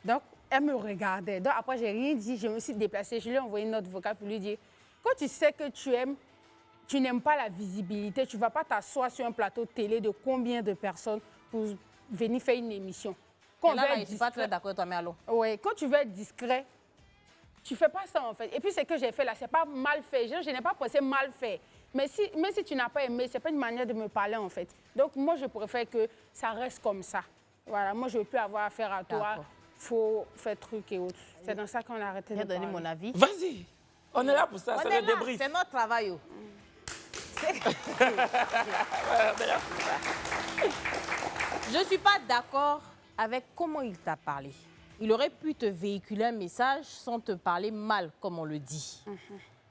Donc, elle me regardait. Donc, après, je n'ai rien dit, je me suis déplacée. Je lui ai envoyé une note vocale pour lui dire, quand tu sais que tu n'aimes pas la visibilité, tu ne vas pas t'asseoir sur un plateau de télé de combien de personnes pour venir faire une émission. Là, je ne suis pas très d'accord avec toi, mais allons. Oui, quand tu veux être discret, tu ne fais pas ça en fait. Et puis ce que j'ai fait là, ce n'est pas mal fait. Je n'ai pas pensé mal fait. Mais même si tu n'as pas aimé, ce n'est pas une manière de me parler en fait. Donc moi, je préfère que ça reste comme ça. Voilà, moi, je ne veux plus avoir affaire à toi. Il faut faire truc et autres. C'est dans ça qu'on a arrêté de parler. J'ai donné mon avis. Vas-y, on est là pour ça, c'est le débrief. C'est notre travail. Je ne suis pas d'accord avec comment il t'a parlé. Il aurait pu te véhiculer un message sans te parler mal, comme on le dit.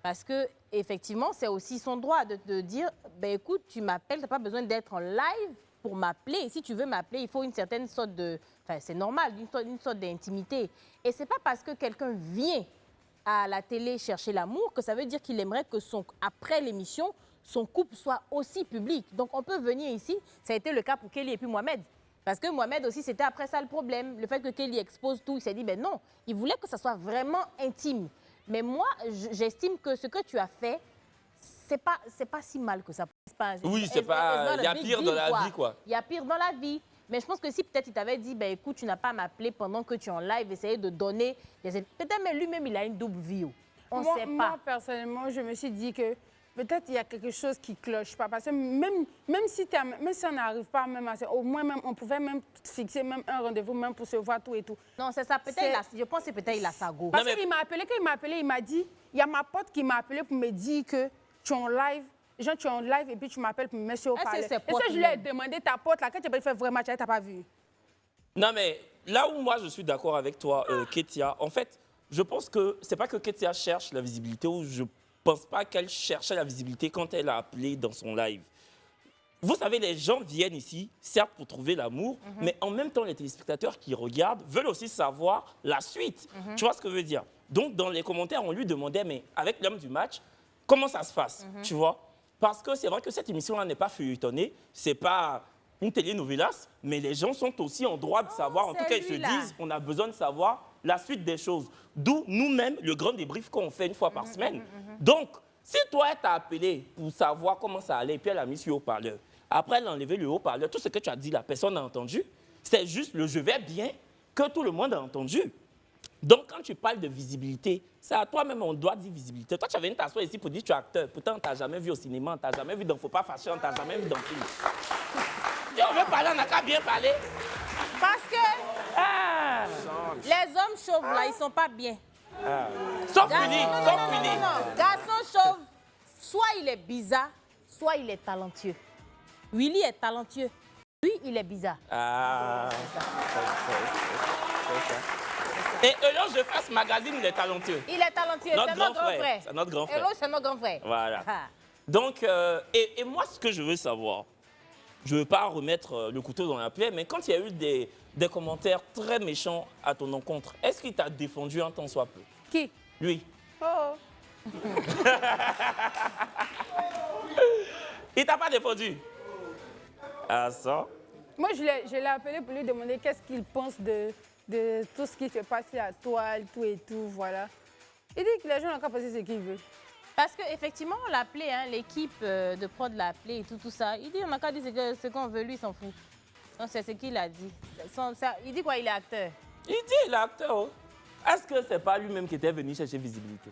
Parce que effectivement, c'est aussi son droit de te dire, ben écoute, tu m'appelles, tu n'as pas besoin d'être en live pour m'appeler. Et si tu veux m'appeler, il faut une certaine sorte de... Enfin, c'est normal, une sorte d'intimité. Et ce n'est pas parce que quelqu'un vient à la télé chercher l'amour que ça veut dire qu'il aimerait que après l'émission, son couple soit aussi public. Donc, on peut venir ici. Ça a été le cas pour Kelly et puis Mohamed. Parce que Mohamed aussi, c'était après ça le problème. Le fait que Kelly expose tout, il s'est dit, ben non, il voulait que ça soit vraiment intime. Mais moi, j'estime que ce que tu as fait, c'est pas si mal que ça. Oui, c'est pas... Il y a pire dans la vie, quoi. Il y a pire dans la vie. Mais je pense que si peut-être il t'avait dit, ben, écoute, tu n'as pas à m'appeler pendant que tu es en live, essayer de donner... Peut-être même lui-même, il a une double vie. On ne sait pas. Moi, personnellement, je me suis dit que peut-être il y a quelque chose qui cloche pas. Parce que même si on n'arrive pas même à... Au moins, même, on pouvait même fixer même un rendez-vous, même pour se voir tout et tout. Non, c'est ça. Peut-être je pense que peut-être il a sa go. Parce qu'il m'a appelé, quand il m'a appelé, il m'a dit, il y a ma pote qui m'a appelé pour me dire que tu es en live. Genre, tu es en live et puis tu m'appelles pour me mettre au parler. Et ça, je lui ai demandé, ta pote, là, quand tu as fait vraiment, tu n'as pas vu. Non, mais là où moi, je suis d'accord avec toi, Ketia, en fait, je pense que c'est pas que Ketia cherche la visibilité ou je pense pas qu'elle cherchait la visibilité quand elle a appelé dans son live. Vous savez, les gens viennent ici, certes pour trouver l'amour, mais en même temps, les téléspectateurs qui regardent veulent aussi savoir la suite. Tu vois ce que je veux dire? Donc, dans les commentaires, on lui demandait, mais avec l'homme du match, comment ça se passe, tu vois? Parce que c'est vrai que cette émission-là n'est pas feuilletonnée, c'est pas une télénovelas, mais les gens sont aussi en droit de savoir. En tout cas, ils se disent, on a besoin de savoir la suite des choses. D'où nous-mêmes, le grand débrief qu'on fait une fois par semaine. Donc, si toi, elle t'a appelé pour savoir comment ça allait, et puis elle a mis sur le haut-parleur, après elle a enlevé le haut-parleur, tout ce que tu as dit, la personne n'a entendu, c'est juste le « je vais bien » que tout le monde a entendu. Donc, quand tu parles de visibilité, c'est à toi-même on doit dire visibilité. Toi, tu avais une t'asseoir ici pour dire que tu es acteur. Pourtant, on ne t'a jamais vu au cinéma, on ne t'a jamais vu dans Faut pas fâcher, on ne t'a jamais vu dans film. Si on veut parler, on n'a qu'à bien parler. Parce que les hommes chauves, là, ils ne sont pas bien. Sauf Philly, sauf Philly. Non. Garçon chauve, soit il est bizarre, soit il est talentueux. Willy est talentueux. Lui, il est bizarre. C'est ça. Et Eloge de Face Magazine, il est talentueux. Il est talentueux, c'est notre grand frère. C'est notre grand frère. Eloge, c'est notre grand frère. Voilà. Donc, et moi, ce que je veux savoir, je ne veux pas remettre le couteau dans la plaie, mais quand il y a eu des commentaires très méchants à ton encontre, est-ce qu'il t'a défendu un tant soit peu? Qui? Lui. Oh. Il t'a pas défendu? Ah, ça? Moi, je l'ai appelé pour lui demander qu'est-ce qu'il pense de tout ce qui se passe à la toile, tout et tout, voilà. Il dit que les gens n'ont qu'à passer ce qu'ils veulent. Parce qu'effectivement, on l'a appelé, hein, l'équipe de prod l'a appelé et tout ça. Il dit on n'a qu'à dire ce qu'on veut, lui, il s'en fout. Donc, c'est ce qu'il a dit. Il dit quoi, il est acteur? Il dit il est acteur. Oh. Est-ce que c'est pas lui-même qui était venu chercher visibilité?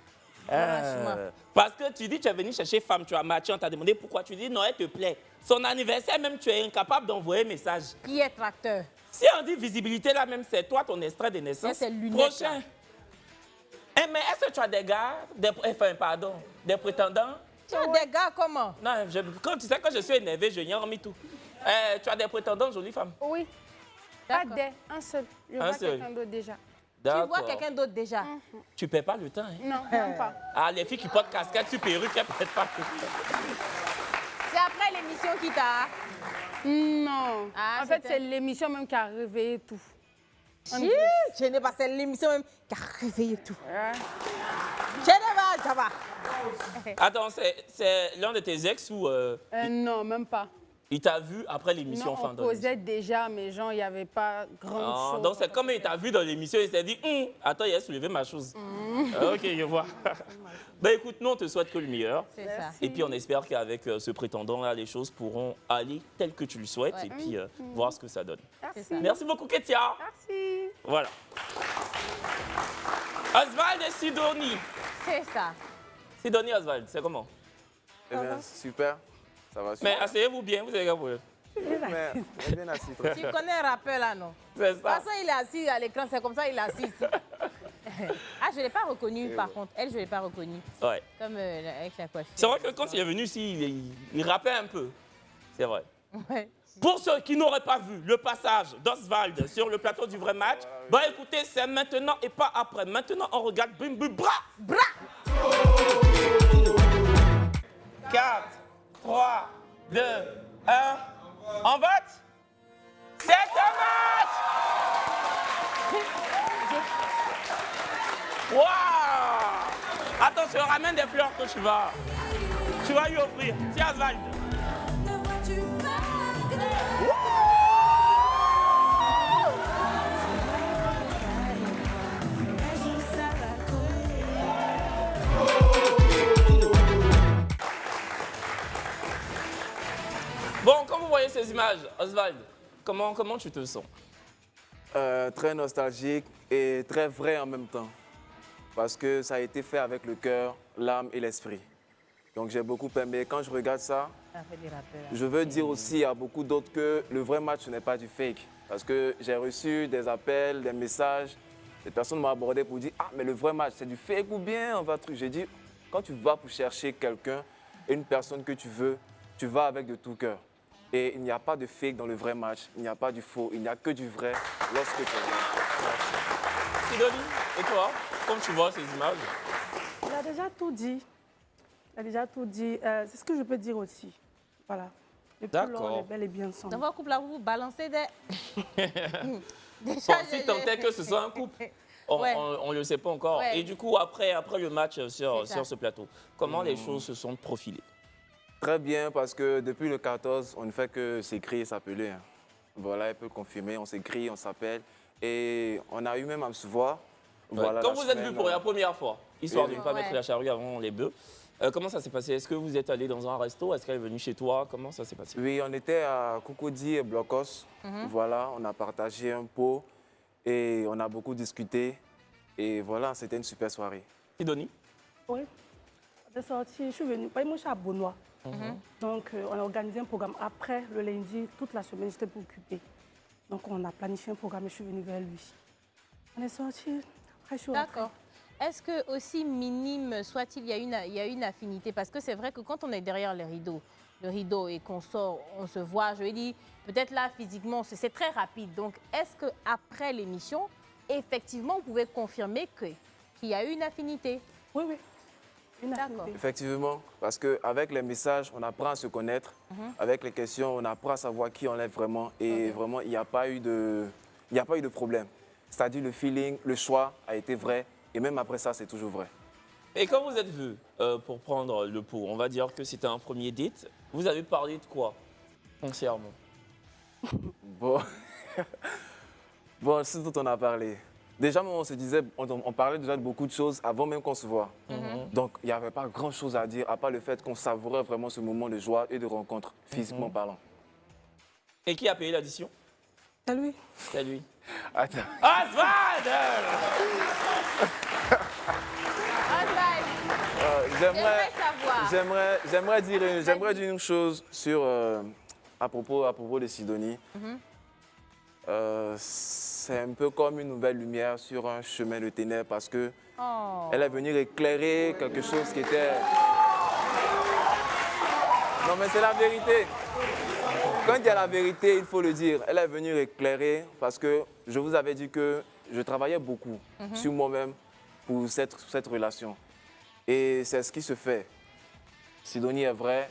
Parce que tu dis tu es venu chercher femme, tu as matché, on t'a demandé pourquoi. Tu dis non, elle te plaît. Son anniversaire, même, tu es incapable d'envoyer message. Qui est acteur? Si on dit visibilité, là même, c'est toi, ton extrait de naissance. C'est lunettes. Prochain. Mais est-ce que tu as des gars, des prétendants? Tu as des gars comment? Non, quand tu sais que je suis énervé, je n'y remis tout. Tu as des prétendants, jolie femme? Oui. Pas un seul. Je vois quelqu'un d'autre déjà. Tu vois quelqu'un d'autre déjà? Tu ne perds pas le temps, hein? Non, même pas. Ah, les filles qui portent casquette sur perruque, elles ne perdent pas le temps. C'est après l'émission qui t'a... Non. En fait, c'est l'émission même qui a réveillé tout. Je n'ai pas, c'est l'émission même qui a réveillé tout. Je n'ai pas, ça va. Attends, c'est l'un de tes ex ou... Non, même pas. Il t'a vu après l'émission? Non, on causait déjà, mais genre, il n'y avait pas grand chose. Donc, c'est comme il t'a vu dans l'émission, il s'est dit, attends, il a soulevé ma chose. Ok, je vois. Ben écoute, nous, on te souhaite que le meilleur. C'est ça. Et puis, on espère qu'avec ce prétendant-là, les choses pourront aller tel que tu le souhaites et puis voir ce que ça donne. Merci. Merci beaucoup, Ketia. Merci. Voilà. Oswald et Sidonie. C'est ça. Sidonie, Oswald, c'est comment? Eh bien, super. Ça va super. Mais asseyez-vous bien, vous avez qu'à problème. Bien assis, toi. Tu connais un rappeur là, non? C'est ça. De toute façon, il est assis à l'écran, c'est comme ça, il est assis ici. Ah, je ne l'ai pas reconnu, par contre. Elle, je ne l'ai pas reconnue. Ouais. Comme avec la coiffure. C'est vrai que quand il est venu ici, il rappait un peu. C'est vrai. Ouais. Pour ceux qui n'auraient pas vu le passage d'Oswald sur le plateau du vrai match, bah écoutez, c'est maintenant et pas après. Maintenant, on regarde Bim Bim Bra. Bra. 4, 3, 2, 1. On vote? C'est un match! Waouh! Attends, je ramène des fleurs que tu vas lui offrir. Tiens, Oswald. ces images, Oswald, comment tu te sens? Très nostalgique et très vrai en même temps. Parce que ça a été fait avec le cœur, l'âme et l'esprit. Donc j'ai beaucoup aimé. Quand je regarde ça, je veux dire aussi à beaucoup d'autres que le vrai match, ce n'est pas du fake. Parce que j'ai reçu des appels, des messages, des personnes m'ont abordé pour dire « Ah, mais le vrai match, c'est du fake ou bien on va truc ?» J'ai dit, quand tu vas pour chercher quelqu'un, une personne que tu veux, tu vas avec de tout cœur. Et il n'y a pas de fake dans le vrai match, il n'y a pas du faux, il n'y a que du vrai lorsque tu es. Sidonie, et toi, comme tu vois ces images? Il a déjà tout dit. Il a déjà tout dit. C'est ce que je peux dire aussi. Voilà. Le plus long, on est bel et bien ensemble. Dans votre couple, là, vous vous balancez des... Bon, si tant est que ce soit un couple, on ne le sait pas encore. Ouais. Et du coup, après le match sur ce plateau, comment les choses se sont profilées? Très bien, parce que depuis le 14, on ne fait que s'écrire et s'appeler. Hein. Voilà, elle peut confirmer, on s'écrit, on s'appelle. Et on a eu même à se voir. Voilà, quand vous êtes vus pour la première fois, histoire de ne pas mettre la charrue avant les bœufs, comment ça s'est passé? Est-ce que vous êtes allé dans un resto? Est-ce qu'elle est venue chez toi? Comment ça s'est passé? Oui, on était à Cocody et Blocos. Voilà, on a partagé un pot et on a beaucoup discuté. Et voilà, c'était une super soirée. Sidonie? Oui. On est sorti, je suis venue. Moi, je suis à Beaunois. Donc, on a organisé un programme. Après, le lundi, toute la semaine, j'étais pas occupée. Donc, on a planifié un programme et je suis venue vers lui. On est sorti. Après, je suis rentrée. D'accord. Est-ce que, aussi minime soit-il, il y a une affinité? Parce que c'est vrai que quand on est derrière le rideau et qu'on sort, on se voit, je vais dire, peut-être là, physiquement, c'est très rapide. Donc, est-ce qu'après l'émission, effectivement, vous pouvez confirmer qu'il y a eu une affinité? Oui, oui. D'accord. Effectivement, parce qu'avec les messages, on apprend à se connaître. Avec les questions, on apprend à savoir qui on est vraiment. Et vraiment, il n'y a pas eu de problème. C'est-à-dire le feeling, le choix a été vrai. Et même après ça, c'est toujours vrai. Et quand vous êtes vus pour prendre le pot, on va dire que c'était un premier date, vous avez parlé de quoi, foncièrement? Bon, ce dont on a parlé. Déjà, on se disait, on parlait déjà de beaucoup de choses avant même qu'on se voit. Donc, il n'y avait pas grand-chose à dire, à part le fait qu'on savourait vraiment ce moment de joie et de rencontre, physiquement parlant. Et qui a payé l'addition? C'est lui. C'est lui. Attends. Oswald! J'aimerais dire une chose sur, à propos de Sidonie. C'est un peu comme une nouvelle lumière sur un chemin de ténèbres parce que elle est venue éclairer quelque chose qui était... Non mais c'est la vérité. Quand il y a la vérité, il faut le dire. Elle est venue éclairer parce que je vous avais dit que je travaillais beaucoup sur moi-même pour cette relation. Et c'est ce qui se fait. Sidonie est vraie,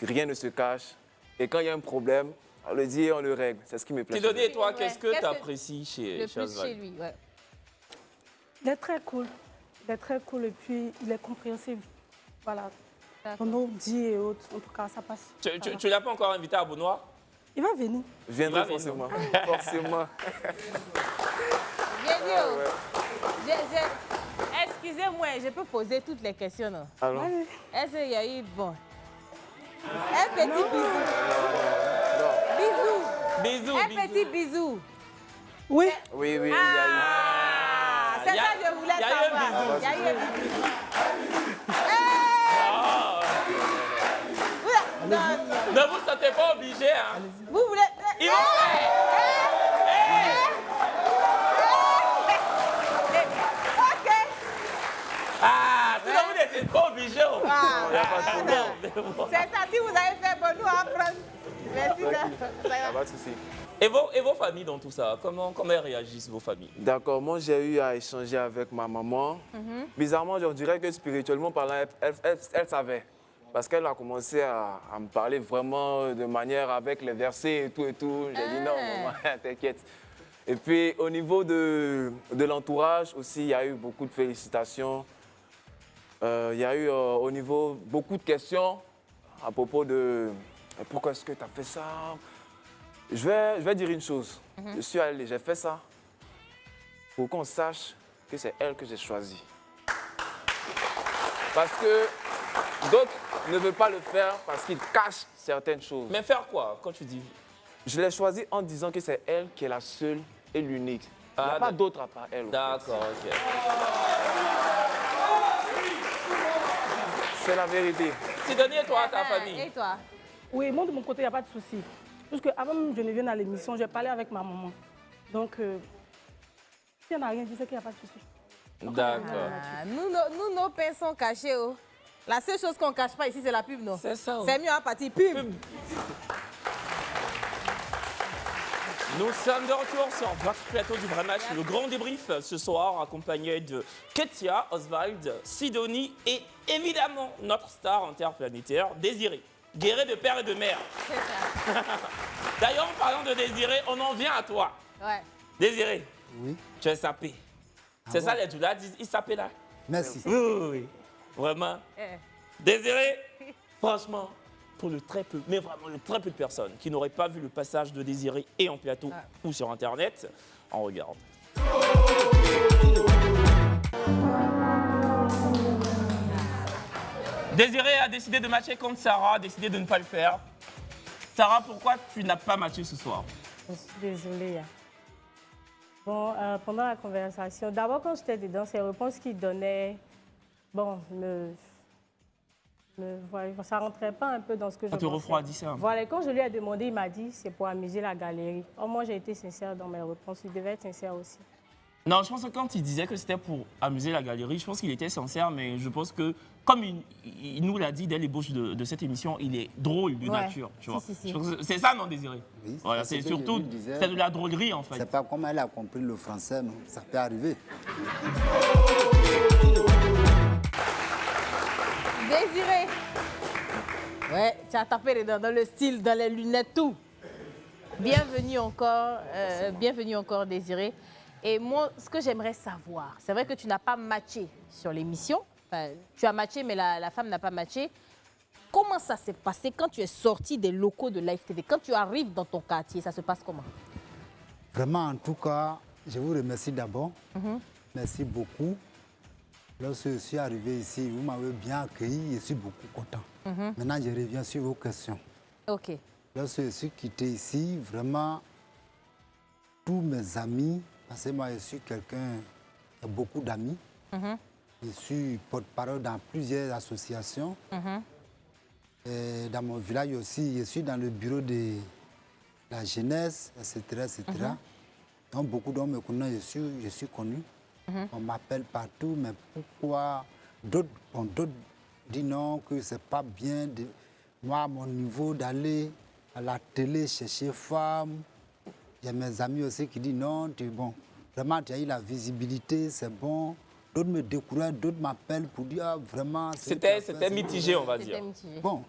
rien ne se cache. Et quand il y a un problème, on le dit et on le règle. C'est ce qui me plaît. Sidonie, et toi, qu'est-ce que tu apprécies chez Oswald? Chez lui, ouais. Il est très cool. Il est très cool et puis il est compréhensif. Voilà. On nous dit et autres. En tout cas, ça passe. Tu l'as pas encore invité à Beaunois? Il va venir. Je viendrai forcément. Forcément. Excusez-moi, je peux poser toutes les questions. Non? Alors? Est-ce qu'il y a eu... Bon. Un petit bisou. Bisous. Un petit bisou. Oui. Oui, il y a eu. C'est ça que je voulais savoir. Il y a eu un bisou. Ne vous sentez pas obligé, hein? Vous voulez... Il va faire. OK. Sinon vous n'êtes pas obligé. Il n'y a pas de problème. C'est ça, si vous avez fait bon, nous apprendre. Merci. Pas de souci. Et vos familles dans tout ça, comment elles réagissent, vos familles? D'accord, moi j'ai eu à échanger avec ma maman. Bizarrement, je dirais que spirituellement parlant, elle savait. Parce qu'elle a commencé à me parler vraiment de manière avec les versets et tout. J'ai dit non, maman, t'inquiète. Et puis au niveau de l'entourage aussi, il y a eu beaucoup de félicitations. Il y a eu au niveau beaucoup de questions à propos de pourquoi est-ce que tu as fait ça? Je vais dire une chose. Je suis allé, j'ai fait ça pour qu'on sache que c'est elle que j'ai choisie. Parce que D'autres ne veulent pas le faire parce qu'ils cachent certaines choses. Mais faire quoi quand tu dis? Je l'ai choisie en disant que c'est elle qui est la seule et l'unique. Il n'y a pas d'autre à part elle. D'accord, ok. C'est la vérité. Sidonie, et toi, ta famille? Et toi? Oui, moi, de mon côté, il n'y a pas de souci. Parce qu'avant même que je ne vienne à l'émission, j'ai parlé avec ma maman. Donc, si elle n'a rien dit, c'est qu'il n'y a pas de souci. D'accord. Nous, nos pains sont cachés. Oh. La seule chose qu'on ne cache pas ici, c'est la pub, non? C'est ça. C'est mieux à partir pub. Nous sommes de retour sur votre plateau du vrai match, le grand débrief ce soir, accompagné de Ketia, Oswald, Sidonie et évidemment notre star interplanétaire, Désiré, guéri de père et de mère. C'est ça. D'ailleurs, en parlant de Désiré, on en vient à toi. Ouais. Désiré, oui. Tu es sapé. C'est ça les Doula disent, il sapé là. Merci. Oui. Vraiment. Désiré, franchement, pour le très peu, mais vraiment le très peu de personnes qui n'auraient pas vu le passage de Désiré et en plateau ou sur Internet, on regarde. Désiré a décidé de matcher contre Sarah, a décidé de ne pas le faire. Sarah, pourquoi tu n'as pas matché ce soir? Je suis désolée. Bon, pendant la conversation, d'abord quand j'étais dedans, ces réponses qu'il donnait, bon, ça ne rentrait pas un peu dans ce que je pensais. Ça te refroidit ça. Voilà, quand je lui ai demandé, il m'a dit c'est pour amuser la galerie. Oh, moi, j'ai été sincère dans mes réponses, il devait être sincère aussi. Non, je pense que quand il disait que c'était pour amuser la galerie, je pense qu'il était sincère, mais je pense que, comme il nous l'a dit dès l'ébauche de cette émission, il est drôle de nature. Tu vois. Si. C'est ça, non, Désiré? Oui, voilà, c'est surtout, c'est de la drôlerie, en fait. C'est pas comme elle a compris le français, non? Ça peut arriver. Désiré. Ouais, tu as tapé dans le style, dans les lunettes, tout. Bienvenue encore, Désiré. Et moi, ce que j'aimerais savoir, c'est vrai que tu n'as pas matché sur l'émission. Enfin, tu as matché, mais la femme n'a pas matché. Comment ça s'est passé quand tu es sorti des locaux de Live TV? Quand tu arrives dans ton quartier, ça se passe comment? Vraiment, en tout cas, je vous remercie d'abord. Merci beaucoup. Lorsque je suis arrivé ici, vous m'avez bien accueilli, je suis beaucoup content. Maintenant, je reviens sur vos questions. OK. Lorsque je suis quitté ici, vraiment, tous mes amis, parce que moi, je suis quelqu'un qui a beaucoup d'amis. Je suis porte-parole dans plusieurs associations. Et dans mon village aussi, je suis dans le bureau de la jeunesse, etc. Donc, beaucoup d'hommes me connaissent, je suis connu. On m'appelle partout, mais pourquoi d'autres disent non, que ce n'est pas bien de moi, à mon niveau, d'aller à la télé chercher femme. Il y a mes amis aussi qui disent non, vraiment, tu as eu la visibilité, c'est bon. D'autres me découragent, d'autres m'appellent pour dire ah, vraiment. C'était mitigé, on va dire. Bon,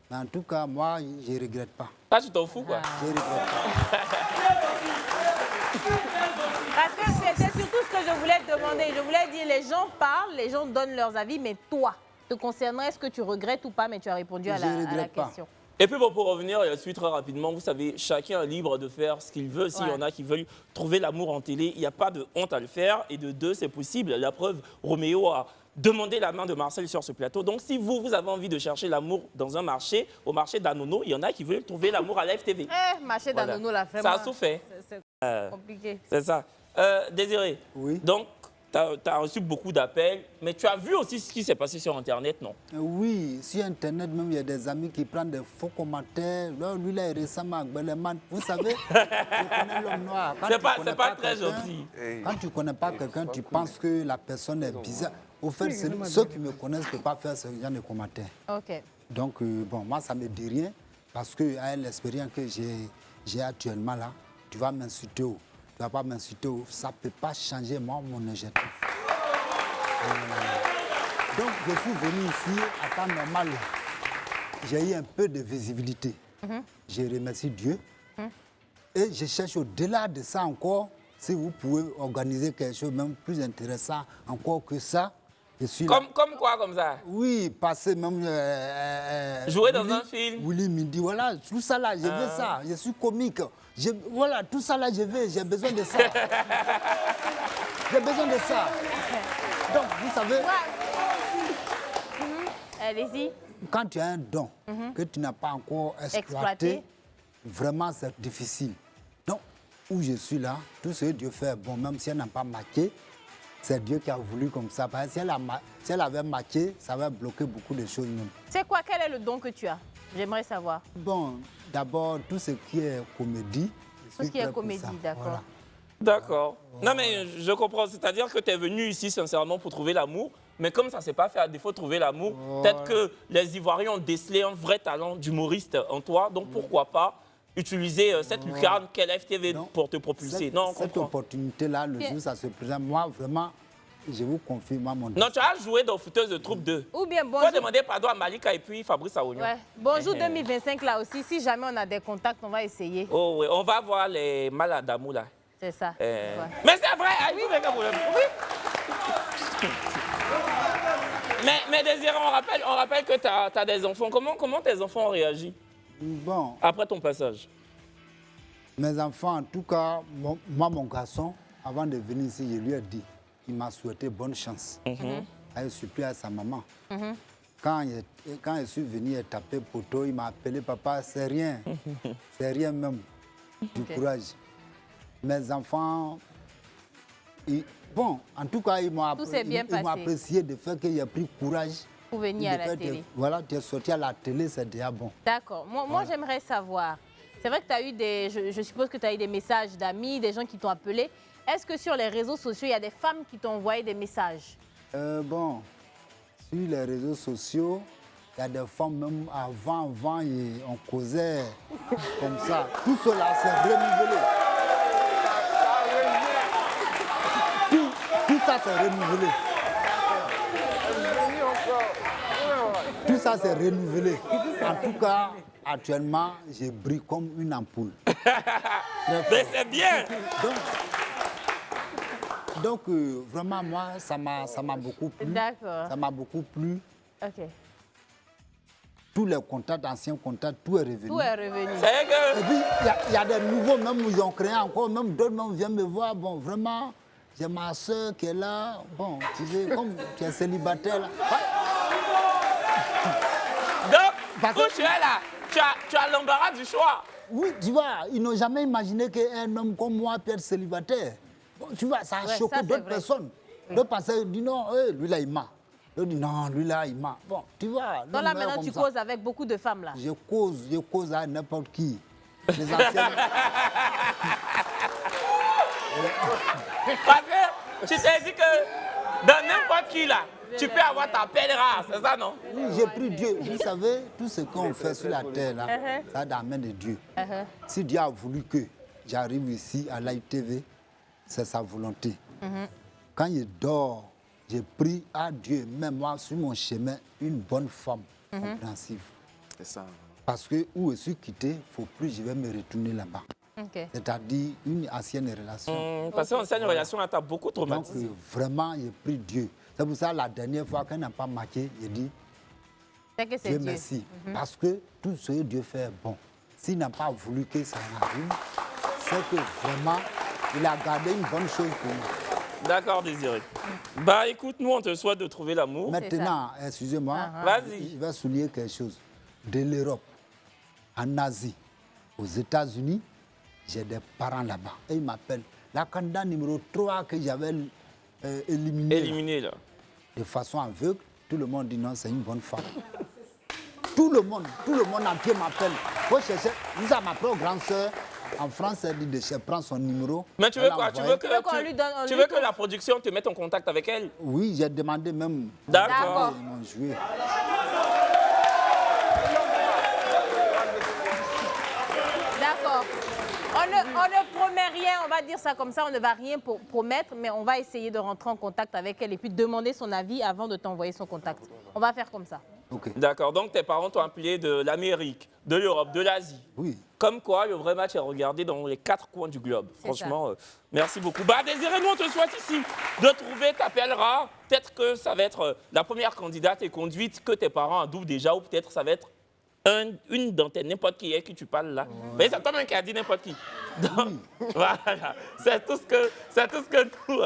mais en tout cas, moi, je ne regrette pas. Ah, tu t'en fous, quoi? Je ne regrette pas. Parce que c'était surtout ce que je voulais te demander. Je voulais dire, les gens parlent, les gens donnent leurs avis, mais toi, te concernerait, est-ce que tu regrettes ou pas? Mais tu as répondu à la question. Et puis bon, pour revenir là-dessus très rapidement, vous savez, chacun est libre de faire ce qu'il veut. S'il y en a qui veulent trouver l'amour en télé, il n'y a pas de honte à le faire. Et de deux, c'est possible. La preuve, Roméo a demandé la main de Marcel sur ce plateau. Donc si vous avez envie de chercher l'amour dans un marché, au marché d'Anono, il y en a qui veulent trouver l'amour à Live TV. Marché d'Anono, la vraiment. Ça a souffert. C'est compliqué. C'est ça. Désiré, oui. Donc, tu as reçu beaucoup d'appels, mais tu as vu aussi ce qui s'est passé sur Internet, non? Oui, sur Internet, même, il y a des amis qui prennent des faux commentaires. Là, lui, là, il est récemment avec Beleman. Vous savez, je connais l'homme noir. C'est pas très gentil. Quand tu ne connais pas quelqu'un, tu penses que la personne est bizarre. Au fait, ceux qui me connaissent ne peuvent pas faire ce genre de commentaires. OK. Donc, bon, moi, ça ne me dit rien, parce qu'avec l'expérience que j'ai actuellement là, tu vas m'insulter. Tu ne vas pas m'insulter, ça ne peut pas changer moi, mon objectif. Donc, je suis venu ici à temps normal. J'ai eu un peu de visibilité. Je remercie Dieu. Et je cherche au-delà de ça encore, si vous pouvez organiser quelque chose même plus intéressant encore que ça. Je suis comme quoi, comme ça? Oui, passer même... jouer dans un film? Willy Midi, voilà, tout ça là, je veux ça. Je suis comique. Voilà, tout ça là, j'ai besoin de ça. J'ai besoin de ça. Donc, vous savez... Allez-y. Quand tu as un don que tu n'as pas encore exploité, vraiment c'est difficile. Donc, où je suis là, tout ce que Dieu fait, bon, même si elle n'a pas marqué, c'est Dieu qui a voulu comme ça. Parce que si elle avait marqué, ça va bloquer beaucoup de choses même. C'est quoi? Quel est le don que tu as? J'aimerais savoir. Bon, d'abord, tout ce qui est comédie. Tout ce qui est comédie, d'accord. Voilà. D'accord. Non, mais je comprends. C'est-à-dire que tu es venu ici sincèrement pour trouver l'amour. Mais comme ça ne s'est pas fait, à défaut de trouver l'amour, peut-être que les Ivoiriens ont décelé un vrai talent d'humoriste en toi. Donc pourquoi pas utiliser cette lucarne qu'est la FTV pour te propulser. Cette opportunité-là, le jour où ça se présente, moi, vraiment, je vous confirme mon Non, tu as joué dans Fouteuse de troupe 2. Ou bien bonjour. Il faut demander pardon à Malika et puis Fabrice Aounion. Ouais. Bonjour 2025 là aussi. Si jamais on a des contacts, on va essayer. Oh oui, on va voir les malades d'amour là. C'est ça. Ouais. Mais c'est vrai, oui. Mais Désiré, on rappelle que tu as des enfants. Comment tes enfants ont réagi après ton passage? Mes enfants, en tout cas, mon garçon, avant de venir ici, je lui ai dit, il m'a souhaité bonne chance. Je suis plus à sa maman. Quand je suis venu et tapé poteau, il m'a appelé papa, c'est rien. C'est rien même. Du courage. Mes enfants, en tout cas, ils m'ont apprécié de faire qu'il y a pris courage. Pour venir à la télé. Voilà, tu es sorti à la télé, c'est déjà bon. D'accord. Moi j'aimerais savoir, c'est vrai que tu as eu je suppose que tu as eu des messages d'amis, des gens qui t'ont appelé. Est-ce que sur les réseaux sociaux, il y a des femmes qui t'ont envoyé des messages? Sur les réseaux sociaux, il y a des femmes, même avant, on causait comme ça. Tout cela s'est renouvelé. Tout ça s'est renouvelé. Tout ça s'est renouvelé. En tout cas, actuellement, je brille comme une ampoule. Mais c'est bien. Donc, vraiment, moi, ça m'a beaucoup plu. D'accord. Ça m'a beaucoup plu. OK. Tous les contacts, anciens contacts, tout est revenu. Tout est revenu. Et puis, il y a des nouveaux, même, ils ont créé encore, même d'autres même viennent me voir. Bon, vraiment, j'ai ma soeur qui est là. Bon, tu sais, comme tu es célibataire là. Donc, où tu es là, tu as l'embarras du choix. Oui, tu vois, ils n'ont jamais imaginé qu'un homme comme moi peut être célibataire. Bon, tu vois, ça a choqué d'autres personnes. D'autres personnes disent non, lui là, il m'a. D'autres disent non, lui là, il m'a. Bon, tu vois. Donc là, maintenant, tu causes avec beaucoup de femmes là. Je cause à n'importe qui. Les anciennes. Parce que tu t'es dit que dans n'importe qui là, tu peux avoir ta pelle rare, c'est ça, non? Oui, j'ai pris Dieu. Vous savez, tout ce qu'on fait sur la terre, là, ça a dans la main de Dieu. Si Dieu a voulu que j'arrive ici à l'ITV, c'est sa volonté. Quand je dors, j'ai pris à Dieu, même moi, sur mon chemin, une bonne femme compréhensive. C'est ça. Parce que où je suis quitté, il ne faut plus que je vais me retourner là-bas. C'est-à-dire une ancienne relation. Parce qu'une ancienne relation, elle t'a beaucoup traumatisé. Donc, vraiment, j'ai pris Dieu. C'est pour ça, la dernière fois qu'elle n'a pas marqué, j'ai dit, Dieu merci. Parce que tout ce que Dieu fait est bon. S'il n'a pas voulu que ça arrive, c'est que vraiment, il a gardé une bonne chose pour nous. D'accord, Désiré. Bah écoute, nous, on te souhaite de trouver l'amour. Maintenant, excusez-moi, je vais souligner quelque chose. De l'Europe, en Asie, aux États-Unis, j'ai des parents là-bas. Et ils m'appellent. La candidate numéro 3 que j'avais éliminée là. De façon aveugle, tout le monde dit non, c'est une bonne femme. Tout le monde entier m'appelle. Faut chercher. Vous avez ma propre grande sœur. En France, elle dit de prendre son numéro. Mais tu veux quoi? Tu veux que la production te mette en contact avec elle? Oui, j'ai demandé même. D'accord. Ils m'ont joué. D'accord. On ne promet rien, on va dire ça comme ça, on ne va rien promettre, mais on va essayer de rentrer en contact avec elle et puis demander son avis avant de t'envoyer son contact. On va faire comme ça. D'accord, donc tes parents t'ont appelé de l'Amérique, de l'Europe, de l'Asie. Oui. Comme quoi, le vrai match est regardé dans les 4 coins du globe. Franchement, merci beaucoup. Bah, Désiré, nous, on te souhaite ici de trouver ta perle rare. Peut-être que ça va être la première candidate et conduite que tes parents doublent déjà, ou peut-être ça va être une d'entre n'importe qui est qui tu parles là. Mais c'est comme un qui a dit n'importe qui. Donc, voilà, c'est tout ce que nous,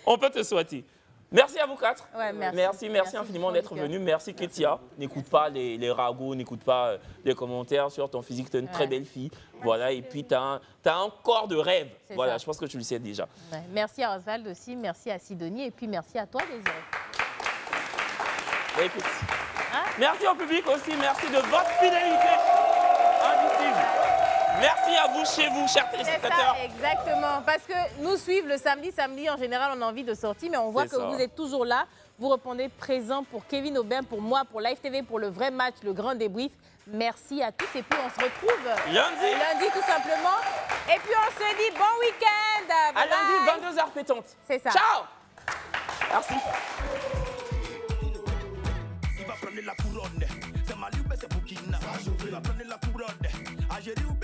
on peut te souhaiter. Merci à vous quatre. Ouais, merci infiniment d'être venus. Merci Ketia. N'écoute pas les ragots, n'écoute pas les commentaires sur ton physique. Tu es une très belle fille. Voilà, et puis tu as un corps de rêve. Voilà, je pense que tu le sais déjà. Ouais. Merci à Oswald aussi, merci à Sidonie et puis merci à toi, Désiré. Écoute, merci au public aussi, merci de votre fidélité indicible. Merci à vous, chez vous, chers téléspectateurs. C'est ça, exactement. Parce que nous suivre le samedi, en général, on a envie de sortir, mais on voit que vous êtes toujours là. Vous répondez présent pour Kevin Aubin, pour moi, pour Live TV, pour le vrai match, le grand débrief. Merci à tous et puis on se retrouve lundi tout simplement. Et puis on se dit bon week-end. À lundi, 22h pétante. C'est ça. Ciao. Merci. La couronne, c'est Mali, mais c'est Burkina. Va prendre la couronne. Algérie ou